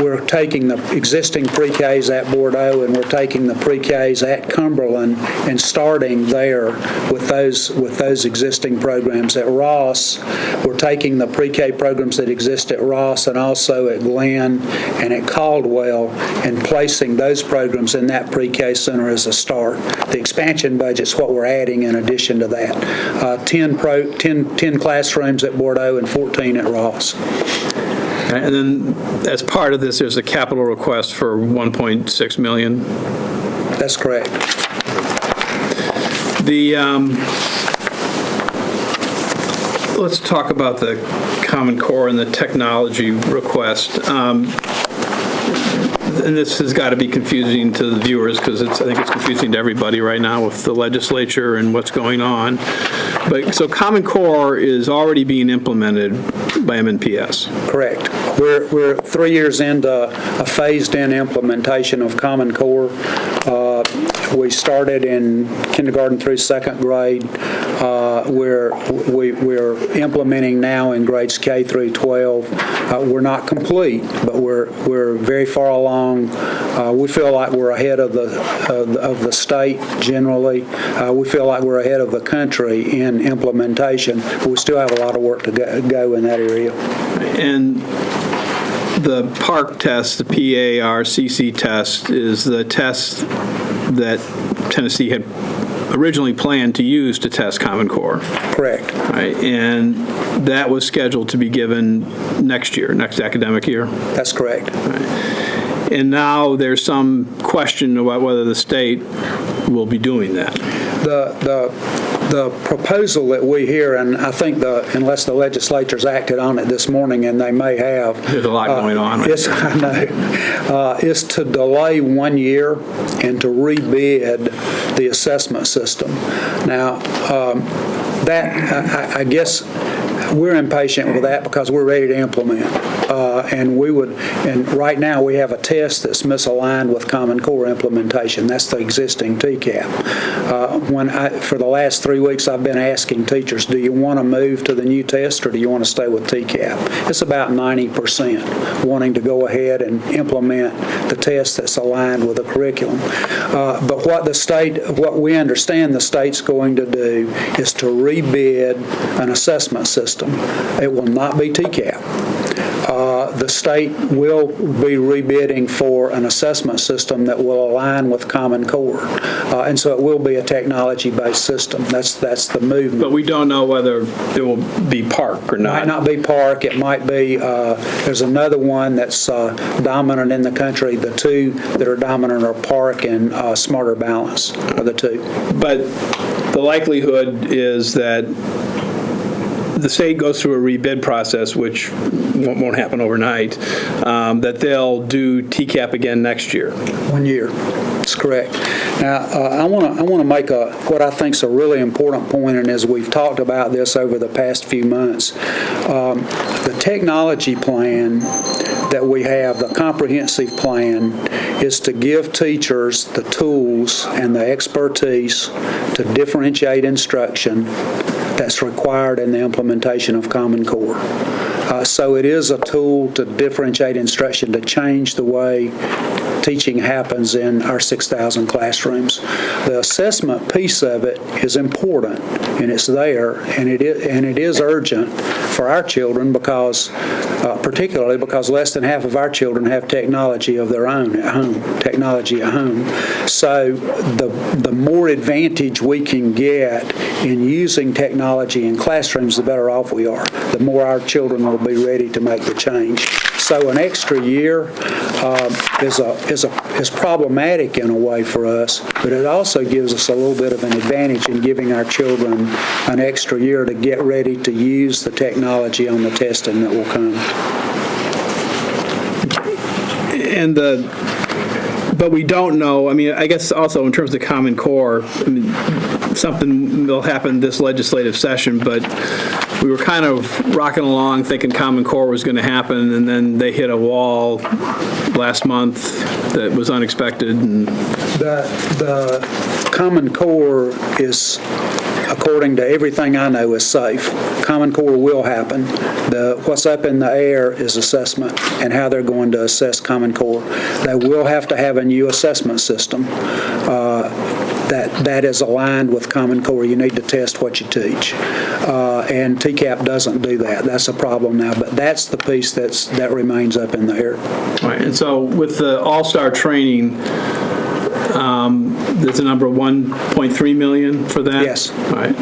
we're taking the existing pre-Ks at Bordeaux and we're taking the pre-Ks at Cumberland and starting there with those existing programs. At Ross, we're taking the pre-K programs that exist at Ross and also at Glenn and at Caldwell and placing those programs in that pre-K center as a start. The expansion budget's what we're adding in addition to that. 10 classrooms at Bordeaux and 14 at Ross. And then as part of this, there's a capital request for $1.6 million. That's correct. Let's talk about the Common Core and the technology request. And this has got to be confusing to the viewers because I think it's confusing to everybody right now with the legislature and what's going on. But so Common Core is already being implemented by MNPS. Correct. We're 3 years into a phased-in implementation of Common Core. We started in kindergarten through second grade. We're implementing now in grades K through 12. We're not complete, but we're very far along. We feel like we're ahead of the state generally. We feel like we're ahead of the country in implementation, but we still have a lot of work to go in that area. And the PARC test, the PARCC test, is the test that Tennessee had originally planned to use to test Common Core. Correct. Right, and that was scheduled to be given next year, next academic year. That's correct. Right. And now there's some question about whether the state will be doing that. the proposal that we hear, and I think unless the legislature's acted on it this morning, and they may have. There's a lot going on. I know. Is to delay 1 year and to rebid the assessment system. Now, I guess we're impatient with that because we're ready to implement. And right now we have a test that's misaligned with Common Core implementation. That's the existing TCAP. For the last 3 weeks, I've been asking teachers, do you want to move to the new test or do you want to stay with TCAP? It's about 90% wanting to go ahead and implement the test that's aligned with the curriculum. But what we understand the state's going to do is to rebid an assessment system. It will not be TCAP. The state will be rebidding for an assessment system that will align with Common Core. And so it will be a technology-based system. That's the movement. But we don't know whether it will be PARC or not. It might not be PARC. It might be, there's another one that's dominant in the country. The two that are dominant are PARC and Smarter Balance are the two. But the likelihood is that the state goes through a rebid process, which won't happen overnight, that they'll do TCAP again next year. 1 year. That's correct. Now, I want to make what I think is a really important point, and as we've talked about this over the past few months, the technology plan that we have, the comprehensive plan, is to give teachers the tools and the expertise to differentiate instruction that's required in the implementation of Common Core. So it is a tool to differentiate instruction, to change the way teaching happens in our 6,000 classrooms. The assessment piece of it is important, and it's there, and it is urgent for our children because, particularly because less than half of our children have technology of their own at home, technology at home. So the more advantage we can get in using technology in classrooms, the better off we are. The more our children will be ready to make the change. So an extra year is problematic in a way for us, but it also gives us a little bit of an advantage in giving our children an extra year to get ready to use the technology on the testing that will come. But we don't know, I mean, I guess also in terms of Common Core, I mean, something will happen this legislative session, but we were kind of rocking along thinking Common Core was going to happen, and then they hit a wall last month that was unexpected. And The Common Core is, according to everything I know, is safe. Common Core will happen. What's up in the air is assessment and how they're going to assess Common Core. They will have to have a new assessment system that is aligned with Common Core. You need to test what you teach. And TCAP doesn't do that. That's a problem now, but that's the piece that remains up in the air. right, and so with the All-Star training, there's a number of $1.3 million for that? Yes. All right.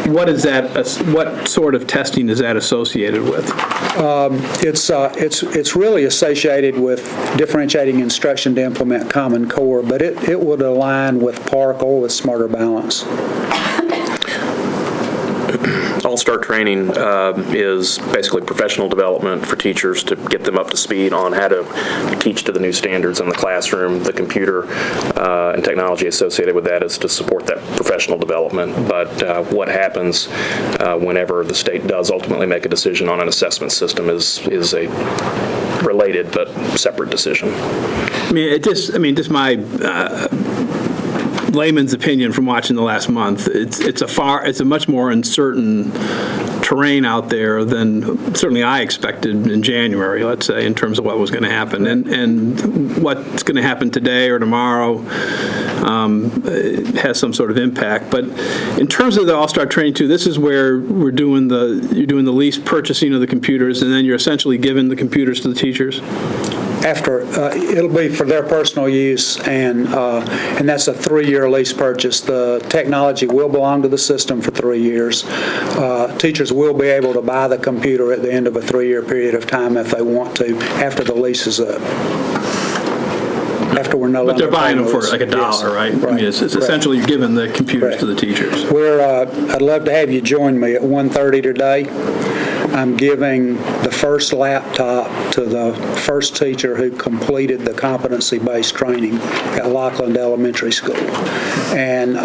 What is that? What sort of testing is that associated with? It's really associated with differentiating instruction to implement Common Core, but it would align with PARC or with Smarter Balance. All-Star training is basically professional development for teachers to get them up to speed on how to teach to the new standards in the classroom. The computer and technology associated with that is to support that professional development. But what happens whenever the state does ultimately make a decision on an assessment system is a related but separate decision. Just my layman's opinion from watching the last month, it's a much more uncertain terrain out there than certainly I expected in January, let's say, in terms of what was going to happen. And what's going to happen today or tomorrow has some sort of impact. But in terms of the All-Star training too, this is where you're doing the lease purchasing of the computers, and then you're essentially giving the computers to the teachers? After, it'll be for their personal use, and that's a 3-year lease purchase. The technology will belong to the system for 3 years. Teachers will be able to buy the computer at the end of a 3-year period of time if they want to, after the lease is up. after we're no longer. But they're buying them for paying like $1, Yes. right? I mean, it's Correct. essentially you're giving the computers Correct. to the teachers. I'd love to have you join me at 1:30 today. I'm giving the first laptop to the first teacher who completed the competency-based training at Lockland Elementary School. And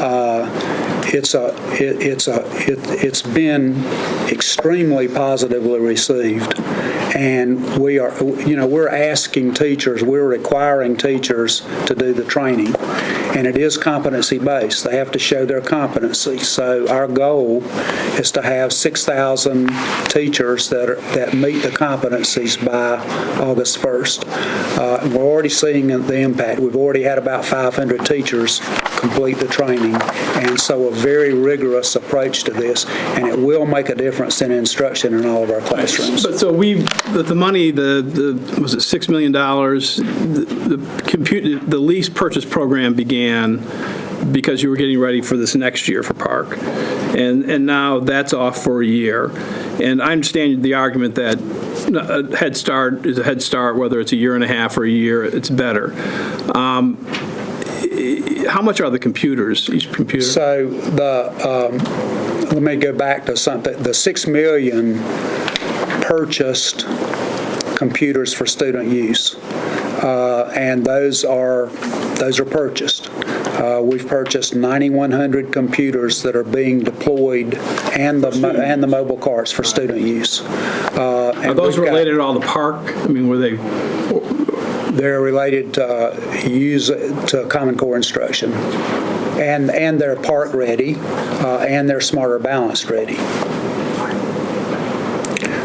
it's been extremely positively received. And we're asking teachers, we're requiring teachers to do the training. And it is competency-based. They have to show their competency. So our goal is to have 6,000 teachers that meet the competencies by August 1st. And we're already seeing the impact. We've already had about 500 teachers complete the training. And so a very rigorous approach to this, and it will make a difference in instruction in all of our classrooms. But so the money, was it $6 million? The lease purchase program began because you were getting ready for this next year for Park. And now that's off for a year. And I understand the argument that a Head Start is a Head Start, whether it's a year and a half or a year, it's better. How much are the computers, each computer? So let me go back to something. The $6 million purchased computers for student use, and those are purchased. We've purchased 9,100 computers that are being deployed, and the mobile carts for student use. Are those related at all to Park? I mean, were they? They're related to Common Core instruction, and they're Park ready, and they're Smarter Balanced ready.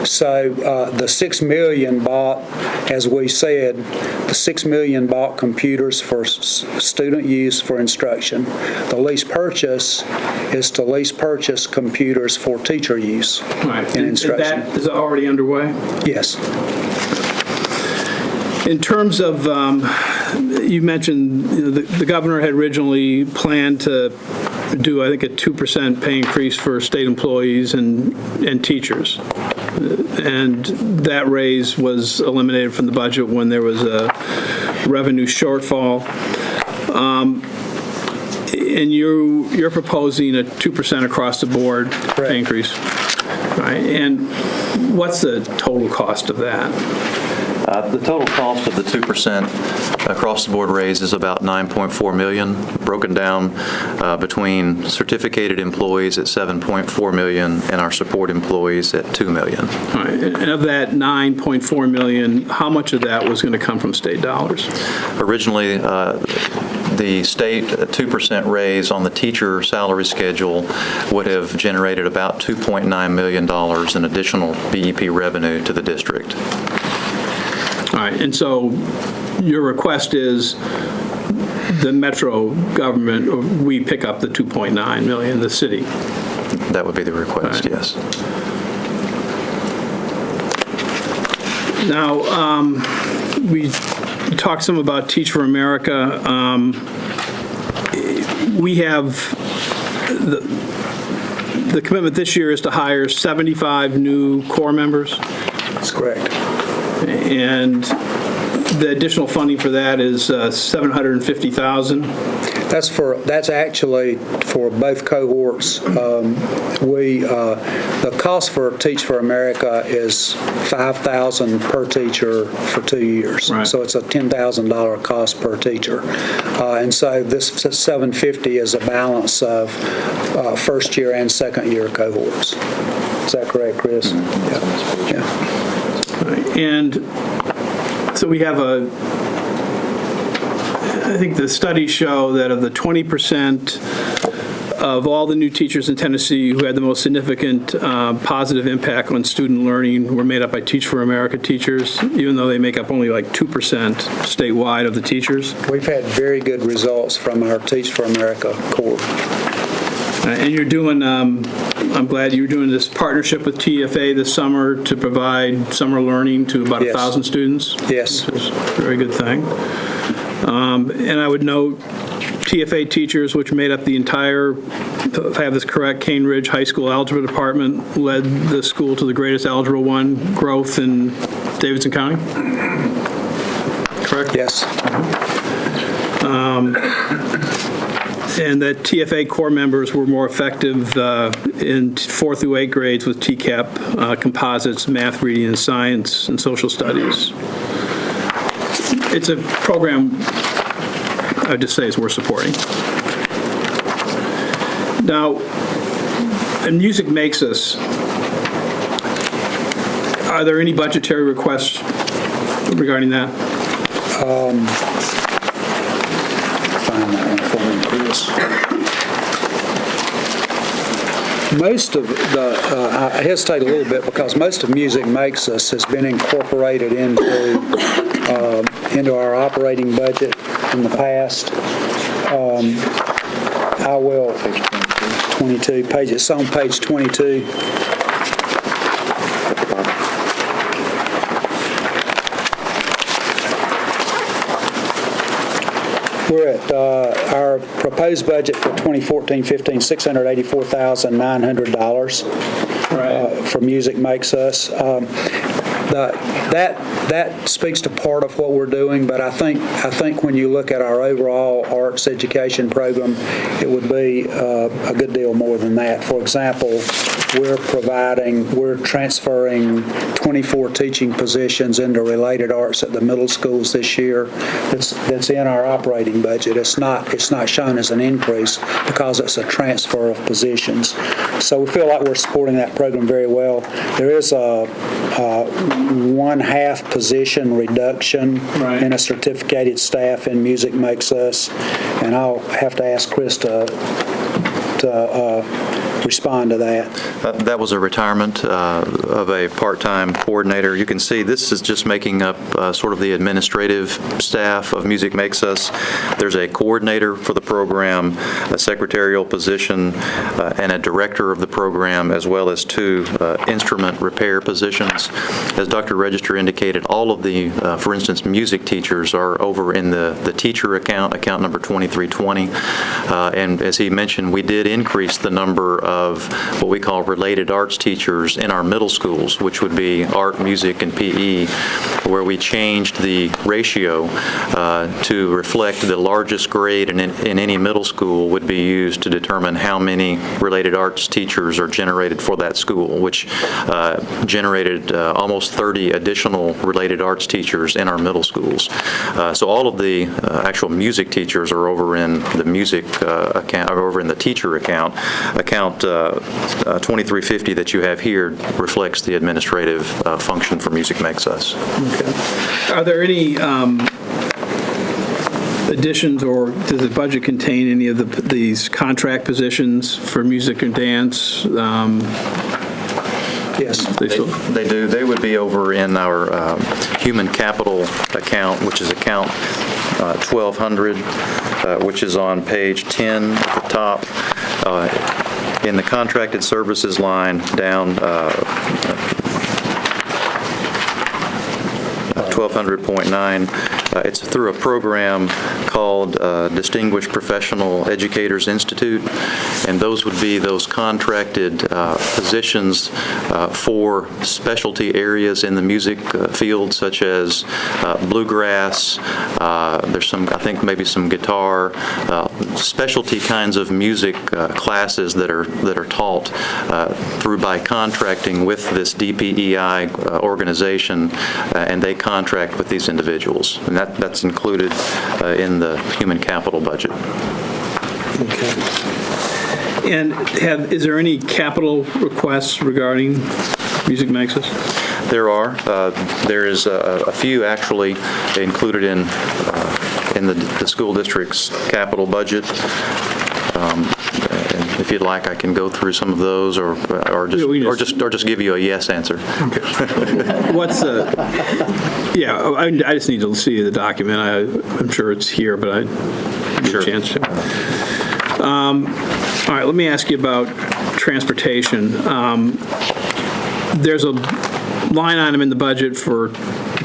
So the $6 million bought, as we said, the $6 million bought computers for student use for instruction. The lease purchase is to lease purchase computers for teacher use in instruction. That is already underway? Yes. In terms of, you mentioned the governor had originally planned to do, I think, a 2% pay increase for state employees and teachers. And that raise was eliminated from the budget when there was a revenue shortfall. And you're proposing a 2% across the board pay increase, right? And what's the total cost of that? The total cost of the 2% across-the-board raise is about $9.4 million, broken down between certificated employees at $7.4 million and our support employees at $2 million. All right. And of that $9.4 million, how much of that was going to come from state dollars? Originally, the state 2% raise on the teacher salary schedule would have generated about $2.9 million in additional BEP revenue to the district. All right, and so your request is the metro government, or we pick up the $2.9 million, the city? That would be the request, right. Yes. Now, we talked some about Teach for America. We have the commitment this year is to hire 75 new corps members. That's correct. And the additional funding for that is $750,000. That's actually for both cohorts. The cost for Teach for America is $5,000 per teacher for 2 years. Right. So it's a $10,000 cost per teacher. And so this $750 is a balance of first year and second year cohorts. Is that correct, Chris? Mm-hmm. Yeah. And so we have I think the studies show that of the 20% of all the new teachers in Tennessee who had the most significant positive impact on student learning were made up by Teach for America teachers, even though they make up only like 2% statewide of the teachers. We've had very good results from our Teach for America Corps. And you're doing, I'm glad you're doing this partnership with TFA this summer to provide summer learning to about 1,000 students. Yes. Which is a very good thing. And I would note TFA teachers, which made up the entire, if I have this correct, Cane Ridge High School Algebra Department, led the school to the greatest Algebra 1 growth in Davidson County. Correct? correct? Yes. And that TFA core members were more effective in 4 through 8 grades with TCAP, composites, math, reading, and science, and social studies. It's a program, I would just say, is worth supporting. Now, and Music Makes Us, are there any budgetary requests regarding that? Find that one for me, Chris. Most of the, I hesitate a little bit because most of Music Makes Us has been incorporated into our operating budget in the past. I will, 22, it's on page 22. We're at our proposed budget for 2014-15, $684,900 for Music Makes Us. That speaks to part of what we're doing, but I think when you look at our overall arts education program, it would be a good deal more than that. For example, we're transferring 24 teaching positions into related arts at the middle schools this year. That's in our operating budget. It's not shown as an increase because it's a transfer of positions. So we feel like we're supporting that program very well. There is a 1/2 position reduction in a certificated staff in Music Makes Us, and I'll have to ask Chris to respond to that. That was a retirement of a part-time coordinator. You can see this is just making up sort of the administrative staff of Music Makes Us. There's a coordinator for the program, a secretarial position, and a director of the program, as well as 2 instrument repair positions. As Dr. Register indicated, all of the, for instance, music teachers are over in the teacher account number 2320. And as he mentioned, we did increase the number of what we call related arts teachers in our middle schools, which would be art, music, and PE, where we changed the ratio to reflect the largest grade in any middle school would be used to determine how many related arts teachers are generated for that school, which generated almost 30 additional related arts teachers in our middle schools. So all of the actual music teachers are over in the music account, or over in the teacher account. Account 2350 that you have here reflects the administrative function for Music Makes Us. Okay. Are there any additions, or does the budget contain any of these contract positions for music and dance? Yes. They do. They would be over in our human capital account, which is account 1200, which is on page 10 at the top. In the contracted services line down 1200.9, it's through a program called Distinguished Professional Educators Institute, and those would be those contracted positions for specialty areas in the music field, such as bluegrass. There's some, I think, maybe some guitar, specialty kinds of music classes that are taught through by contracting with this DPEI organization, and they contract with these individuals, and that's included in the human capital budget. Okay. And is there any capital requests regarding Music Makes Us? There are. There is a few actually included in the school district's capital budget. And if you'd like, I can go through some of those, or just give you a yes answer. Okay. What's yeah, I just need to see the document. I'm sure it's here, but I didn't get a chance to. All right, let me ask you about transportation. There's a line item in the budget for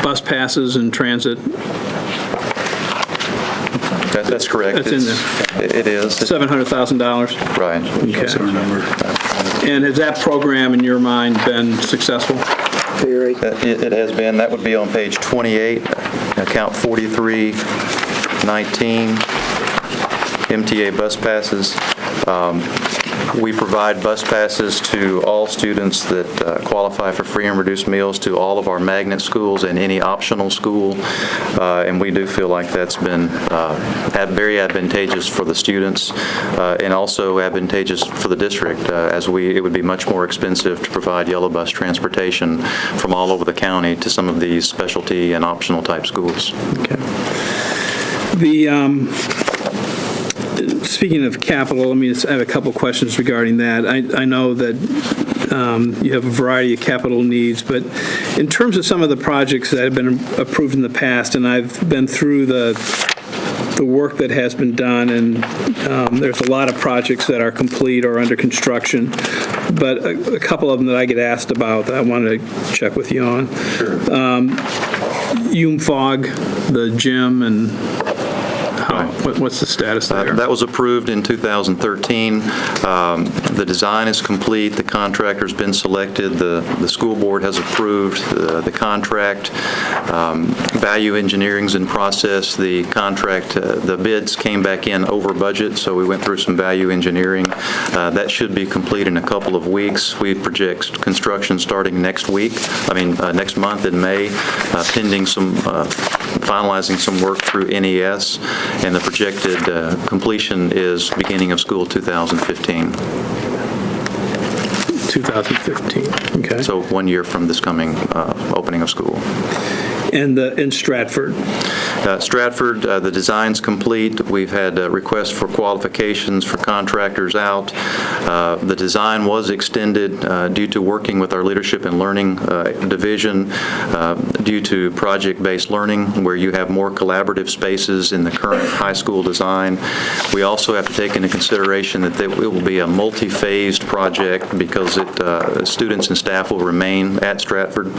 bus passes and transit. That's correct. That's in there. It is. $700,000. Right. Okay. And has that program, in your mind, been successful? Terry? It has been. That would be on page 28, account 4319, MTA bus passes. We provide bus passes to all students that qualify for free and reduced meals to all of our magnet schools and any optional school, and we do feel like that's been very advantageous for the students and also advantageous for the district, as it would be much more expensive to provide yellow bus transportation from all over the county to some of these specialty and optional type schools. Okay. Speaking of capital, I have a couple questions regarding that. I know that you have a variety of capital needs, but in terms of some of the projects that have been approved in the past, and I've been through the work that has been done, and there's a lot of projects that are complete or under construction, but a couple of them that I get asked about that I wanted to check with you on. Sure. UMFOG, the gym, and what's the status there? That was approved in 2013. The design is complete. The contractor's been selected. The school board has approved the contract. Value engineering's in process. The contract, the bids came back in over budget, so we went through some value engineering. That should be complete in a couple of weeks. We project construction starting next month in May, pending finalizing some work through NES, and the projected completion is beginning of school 2015. 2015, okay. So 1 year from this coming opening of school. And in Stratford? Stratford, the design's complete. We've had requests for qualifications for contractors out. The design was extended due to working with our Leadership and Learning division due to project-based learning, where you have more collaborative spaces in the current high school design. We also have to take into consideration that it will be a multi-phased project because students and staff will remain at Stratford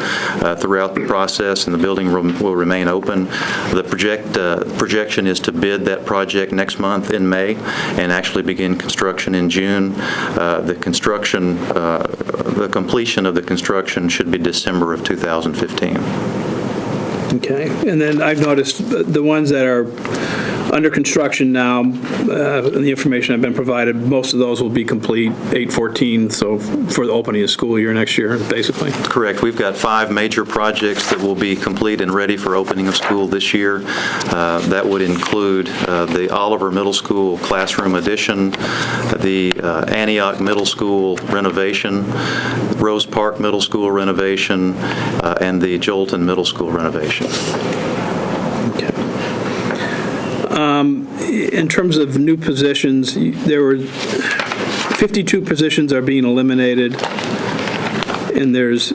throughout the process, and the building will remain open. The projection is to bid that project next month in May and actually begin construction in June. The completion of the construction should be December of 2015. Okay. And then I've noticed the ones that are under construction now, the information I've been provided, most of those will be complete 8/14, so for the opening of school year next year, basically. Correct. We've got 5 major projects that will be complete and ready for opening of school this year. That would include the Oliver Middle School classroom addition, the Antioch Middle School renovation, Rose Park Middle School renovation, and the Jolton Middle School renovation. Okay. In terms of new positions, there were 52 positions are being eliminated, and there's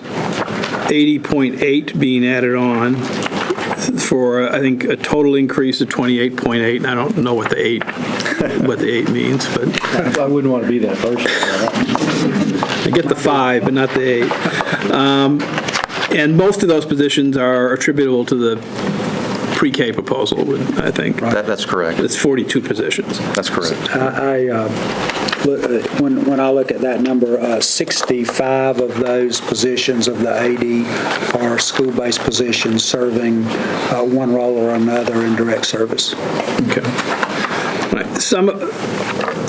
80.8 being added on for, I think, a total increase of 28.8, and I don't know what the 8 means, but I wouldn't want to be that person. I get the 5, but not the 8. And most of those positions are attributable to the pre-K proposal, I think. That's correct. It's 42 positions. That's correct. When I look at that number, 65 of those positions of the 80 are school-based positions serving one role or another in direct service. Okay. All right.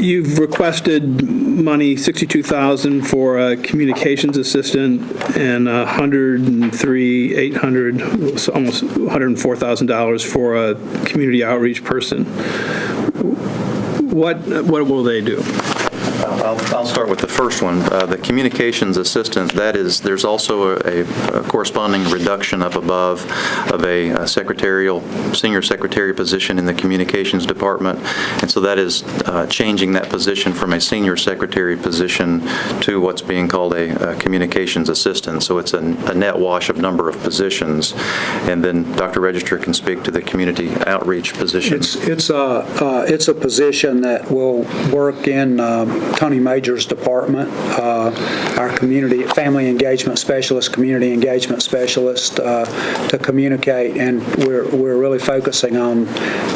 You've requested money, $62,000 for a communications assistant and $103,800, so almost $104,000 for a community outreach person. What will they do? I'll start with the first one. The communications assistant, there's also a corresponding reduction up above of a senior secretary position in the communications department. And so that is changing that position from a senior secretary position to what's being called a communications assistant. So it's a net wash of number of positions. And then Dr. Register can speak to the community outreach position. It's a position that will work in Tony Tony Major's department, our community, family engagement specialist, community engagement specialist, to communicate, and we're really focusing on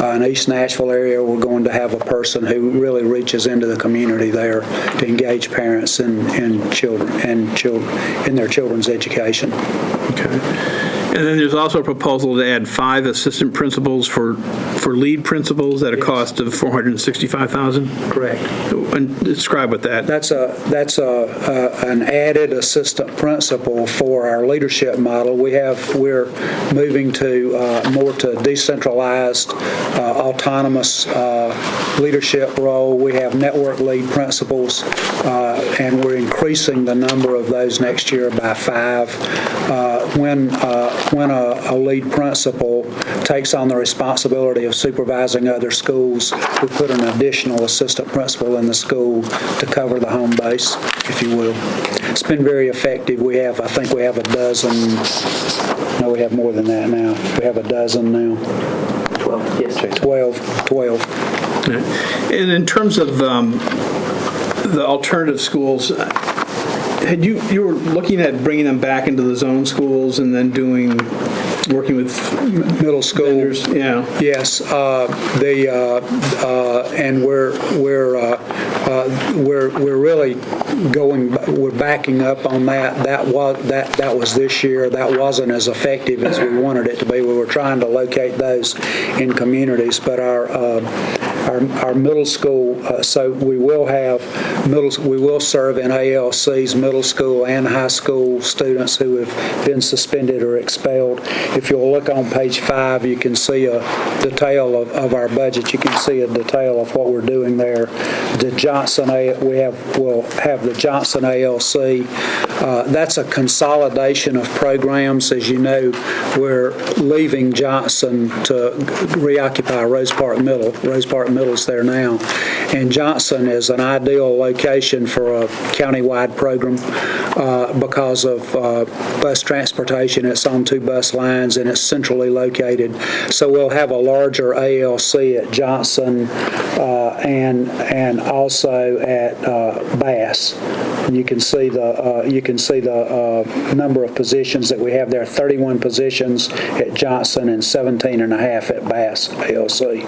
an East Nashville area. We're going to have a person who really reaches into the community there to engage parents and children in their children's education. Okay. And then there's also a proposal to add 5 assistant principals for lead principals at a cost of $465,000. Correct. And describe what that. That's an added assistant principal for our leadership model. We're moving to more to decentralized, autonomous leadership role. We have network lead principals, and we're increasing the number of those next year by 5. When a lead principal takes on the responsibility of supervising other schools, we put an additional assistant principal in the school to cover the home base, if you will. It's been very effective. I think we have a dozen. No, we have more than that now. We have a dozen now. 12, yes. 12. And in terms of the alternative schools, you were looking at bringing them back into the zone schools and then working with Middle school vendors? Yeah. Yes, and we're really we're backing up on that. That was this year. That wasn't as effective as we wanted it to be. We were trying to locate those in communities, but our middle school, so we will serve in ALC's middle school and high school students who have been suspended or expelled. If you'll look on page 5, you can see a detail of our budget. You can see a detail of what we're doing there. The Johnson, we'll have the Johnson ALC. That's a consolidation of programs. As you know, we're leaving Johnson to reoccupy Rose Park Middle. Rose Park Middle's there now. And Johnson is an ideal location for a countywide program because of bus transportation. It's on 2 bus lines and it's centrally located. So we'll have a larger ALC at Johnson and also at Bass. And you can see the number of positions that we have there. 31 positions at Johnson and 17 and a half at Bass ALC.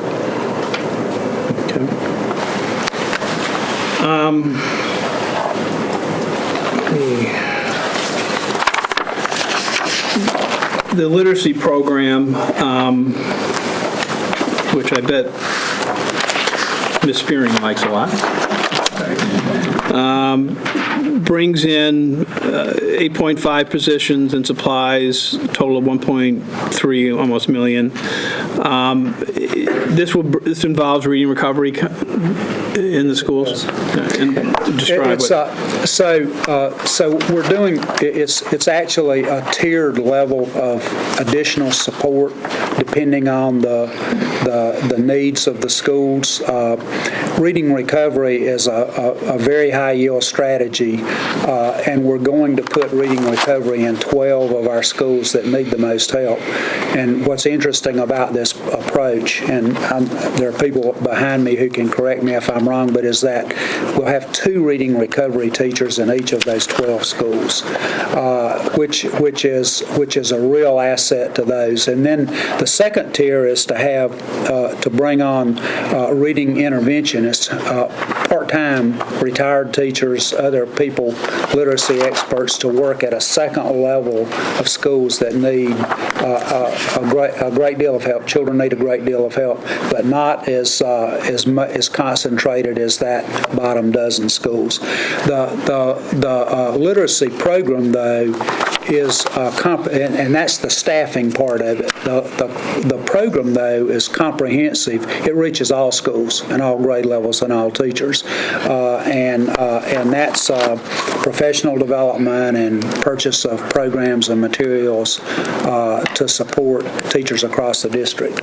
The literacy program, which I bet Ms. Spearing likes a lot, brings in 8.5 positions and supplies, a total of 1.3 almost million. This involves reading recovery in the schools. And describe So we're doing. It's actually a tiered level of additional support depending on the needs of the schools. Reading recovery is a very high yield strategy, and we're going to put reading recovery in 12 of our schools that need the most help. And what's interesting about this approach, and there are people behind me who can correct me if I'm wrong, but is that we'll have 2 reading recovery teachers in each of those 12 schools, which is a real asset to those. And then the second tier is to have to bring on reading interventionists, part-time retired teachers, other people, literacy experts, to work at a second level of schools that need a great deal of help. Children need a great deal of help, but not as concentrated as that bottom dozen schools. The literacy program, though, is and that's the staffing part of it. The program, though, is comprehensive. It reaches all schools and all grade levels and all teachers, and that's professional development and purchase of programs and materials to support teachers across the district.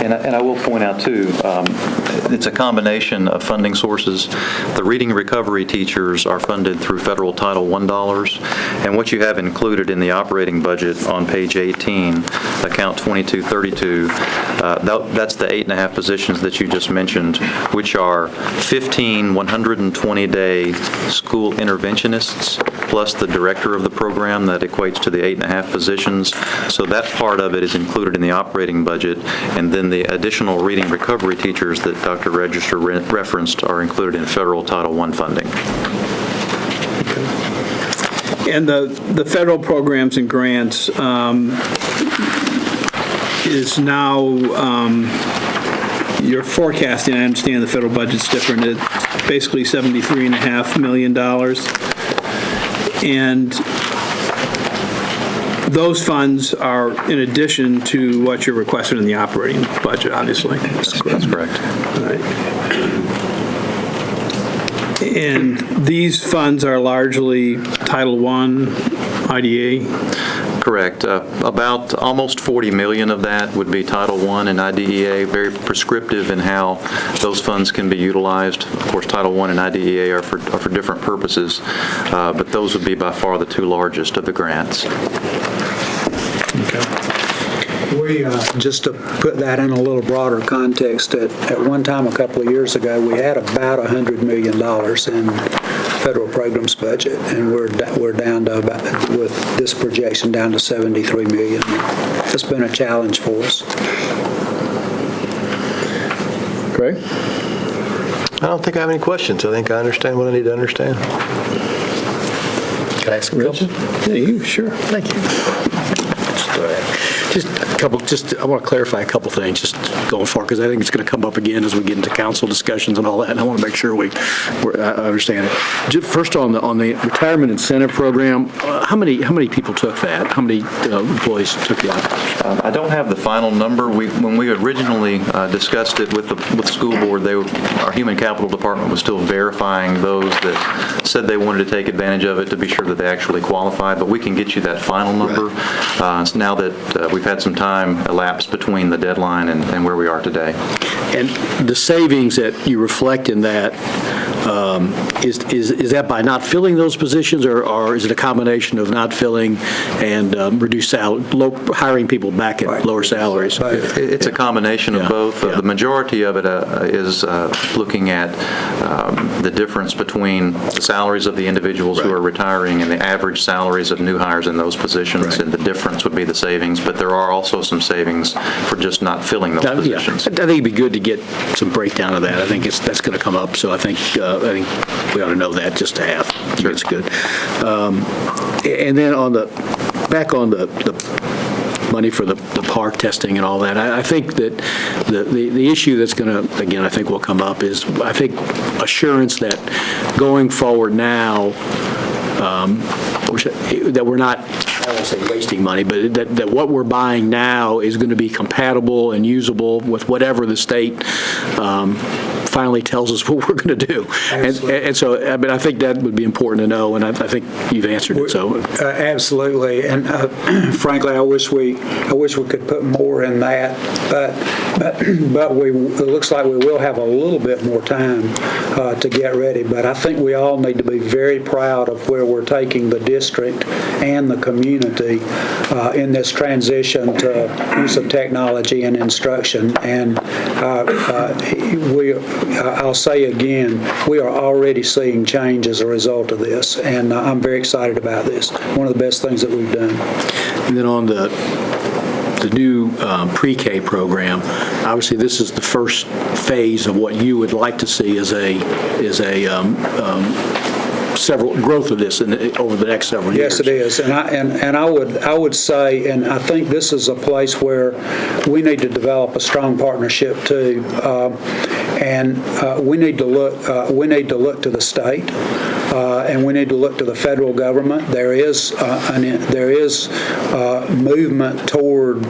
And I will point out, too, it's a combination of funding sources. The reading recovery teachers are funded through federal Title I dollars, and what you have included in the operating budget on page 18, account 2232, that's the 8.5 positions that you just mentioned, which are 15 120-day school interventionists, plus the director of the program. That equates to the 8.5 positions. So that part of it is included in the operating budget, and then the additional reading recovery teachers that Dr. Register referenced are included in federal Title I funding. And the federal programs and grants is now, you're forecasting, I understand the federal budget's different, it's basically $73.5 million. And those funds are in addition to what you're requesting in the operating budget, obviously. That's correct. All right. And these funds are largely Title I, IDA? Correct. About almost $40 million of that would be Title I and IDEA, very prescriptive in how those funds can be utilized. Of course, Title I and IDEA are for different purposes, but those would be by far the two largest of the grants. We, just to put that in a little broader context, at one time a couple of years ago, we had about $100 million in federal programs budget, and we're down to about, with this projection, down to $73 million. It's been a challenge for us. Greg? I don't think I have any questions. I think I understand what I need to understand. Can I ask a question? Yeah, you, sure. Thank you. I want to clarify a couple things just going forward, because I think it's going to come up again as we get into council discussions and all that, and I want to make sure I understand it. First, on the retirement incentive program, how many people took that? How many employees took that? I don't have the final number. When we originally discussed it with the school board, our human capital department was still verifying those that said they wanted to take advantage of it to be sure that they actually qualified, but we can get you that final number now that we've had some time elapsed between the deadline and where we are today. And the savings that you reflect in that, is that by not filling those positions, or is it a combination of not filling and reduced hiring people back at lower salaries? It's a combination of both. Yeah. The majority of it is looking at the difference between the salaries of the individuals who are retiring and the average salaries of new hires in those positions, and the difference would be the savings, but there are also some savings for just not filling those positions. I think it'd be good to get some breakdown of that. I think that's going to come up, so I think we ought to know that just to have. Sure. It's good. And then back on the money for the park testing and all that, I think that the issue that's going to, again, I think will come up is, I think, assurance that going forward now, that we're not, I don't want to say wasting money, but that what we're buying now is going to be compatible and usable with whatever the state finally tells us what we're going to do. And so, I mean, I think that would be important to know, and I think you've answered it. So Absolutely, and frankly, I wish we could put more in that, but it looks like we will have a little bit more time to get ready. But I think we all need to be very proud of where we're taking the district and the community in this transition to use of technology and instruction. And I'll say again, we are already seeing change as a result of this, and I'm very excited about this. One of the best things that we've done. And then on the new pre-K program, obviously this is the first phase of what you would like to see as a several growth of this over the next several years. Yes, it is, and I would say, and I think this is a place where we need to develop a strong partnership too, and we need to look to the state. And we need to look to the federal government. There is movement toward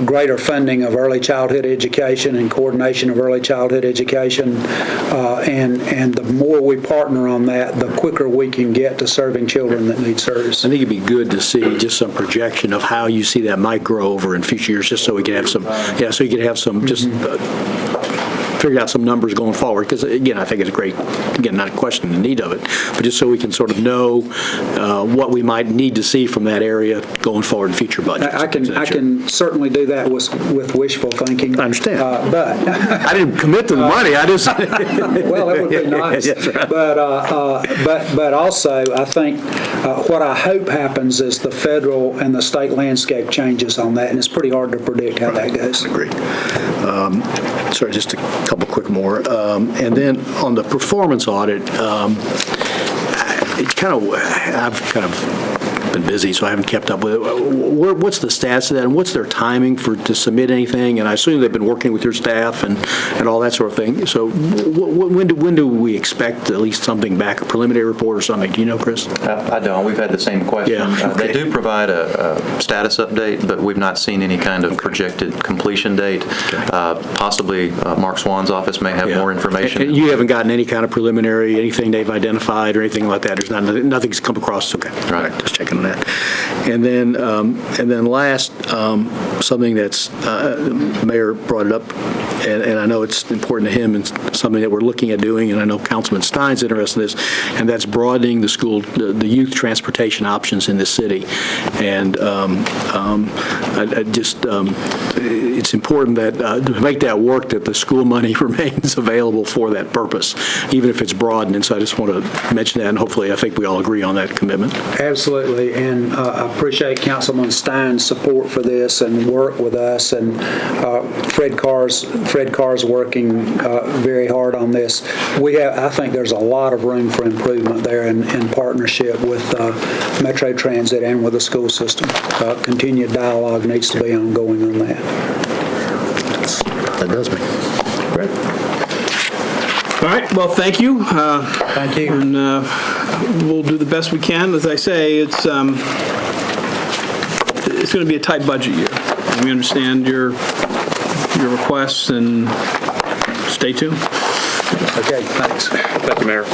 greater funding of early childhood education and coordination of early childhood education. And the more we partner on that, the quicker quicker we can get to serving children that need service. I think it'd be good to see just some projection of how you see that might grow over in future years, just so we can have some, so you can have some, just figure out some numbers going forward, because again, I think it's great, again, not questioning the need of it, but just so we can sort of know what we might need to see from that area going forward in future budgets. I can certainly do that with wishful thinking. I understand. But I didn't commit to the money, I just. well, that would be nice. That's right. But also, I think what I hope happens is the federal and the state landscape changes on that, and it's pretty hard to predict how that goes. Agreed. Sorry, just a couple quick more. And then on the performance audit, I've kind of been busy, so I haven't kept up with it. What's the status of that, and what's their timing to submit anything? And I assume they've been working with your staff and all that sort of thing. So when do we expect at least something back, a preliminary report or something? Do you know, Chris? I don't. We've had the same question. Yeah, okay. They do provide a status update, but we've not seen any kind of projected completion date. Possibly Mark Swan's office may have more information. And you haven't gotten any kind of preliminary, anything they've identified or anything like that? There's nothing's come across? Okay. Right. Just checking on that. And then last, something that's, Mayor brought it up, and I know it's important to him and something that we're looking at doing, and I know Councilman Stein's interested in this, and that's broadening the youth transportation options in this city. And it's important that to make that work, that the school money remains available for that purpose, even if it's broadened. And so I just want to mention that, and hopefully I think we all agree on that commitment. Absolutely, and I appreciate Councilman Stein's support for this and work with us, and Fred Carr's working very hard on this. I think there's a lot of room for improvement there in partnership with Metro Transit and with the school system. Continued dialogue needs to be ongoing on that. That does me. Great. All right, well, thank you. Thank you. And we'll do the best we can. As I say, it's going to be a tight budget year. We understand your requests, and stay tuned. Okay, thanks. Thank you, Mayor.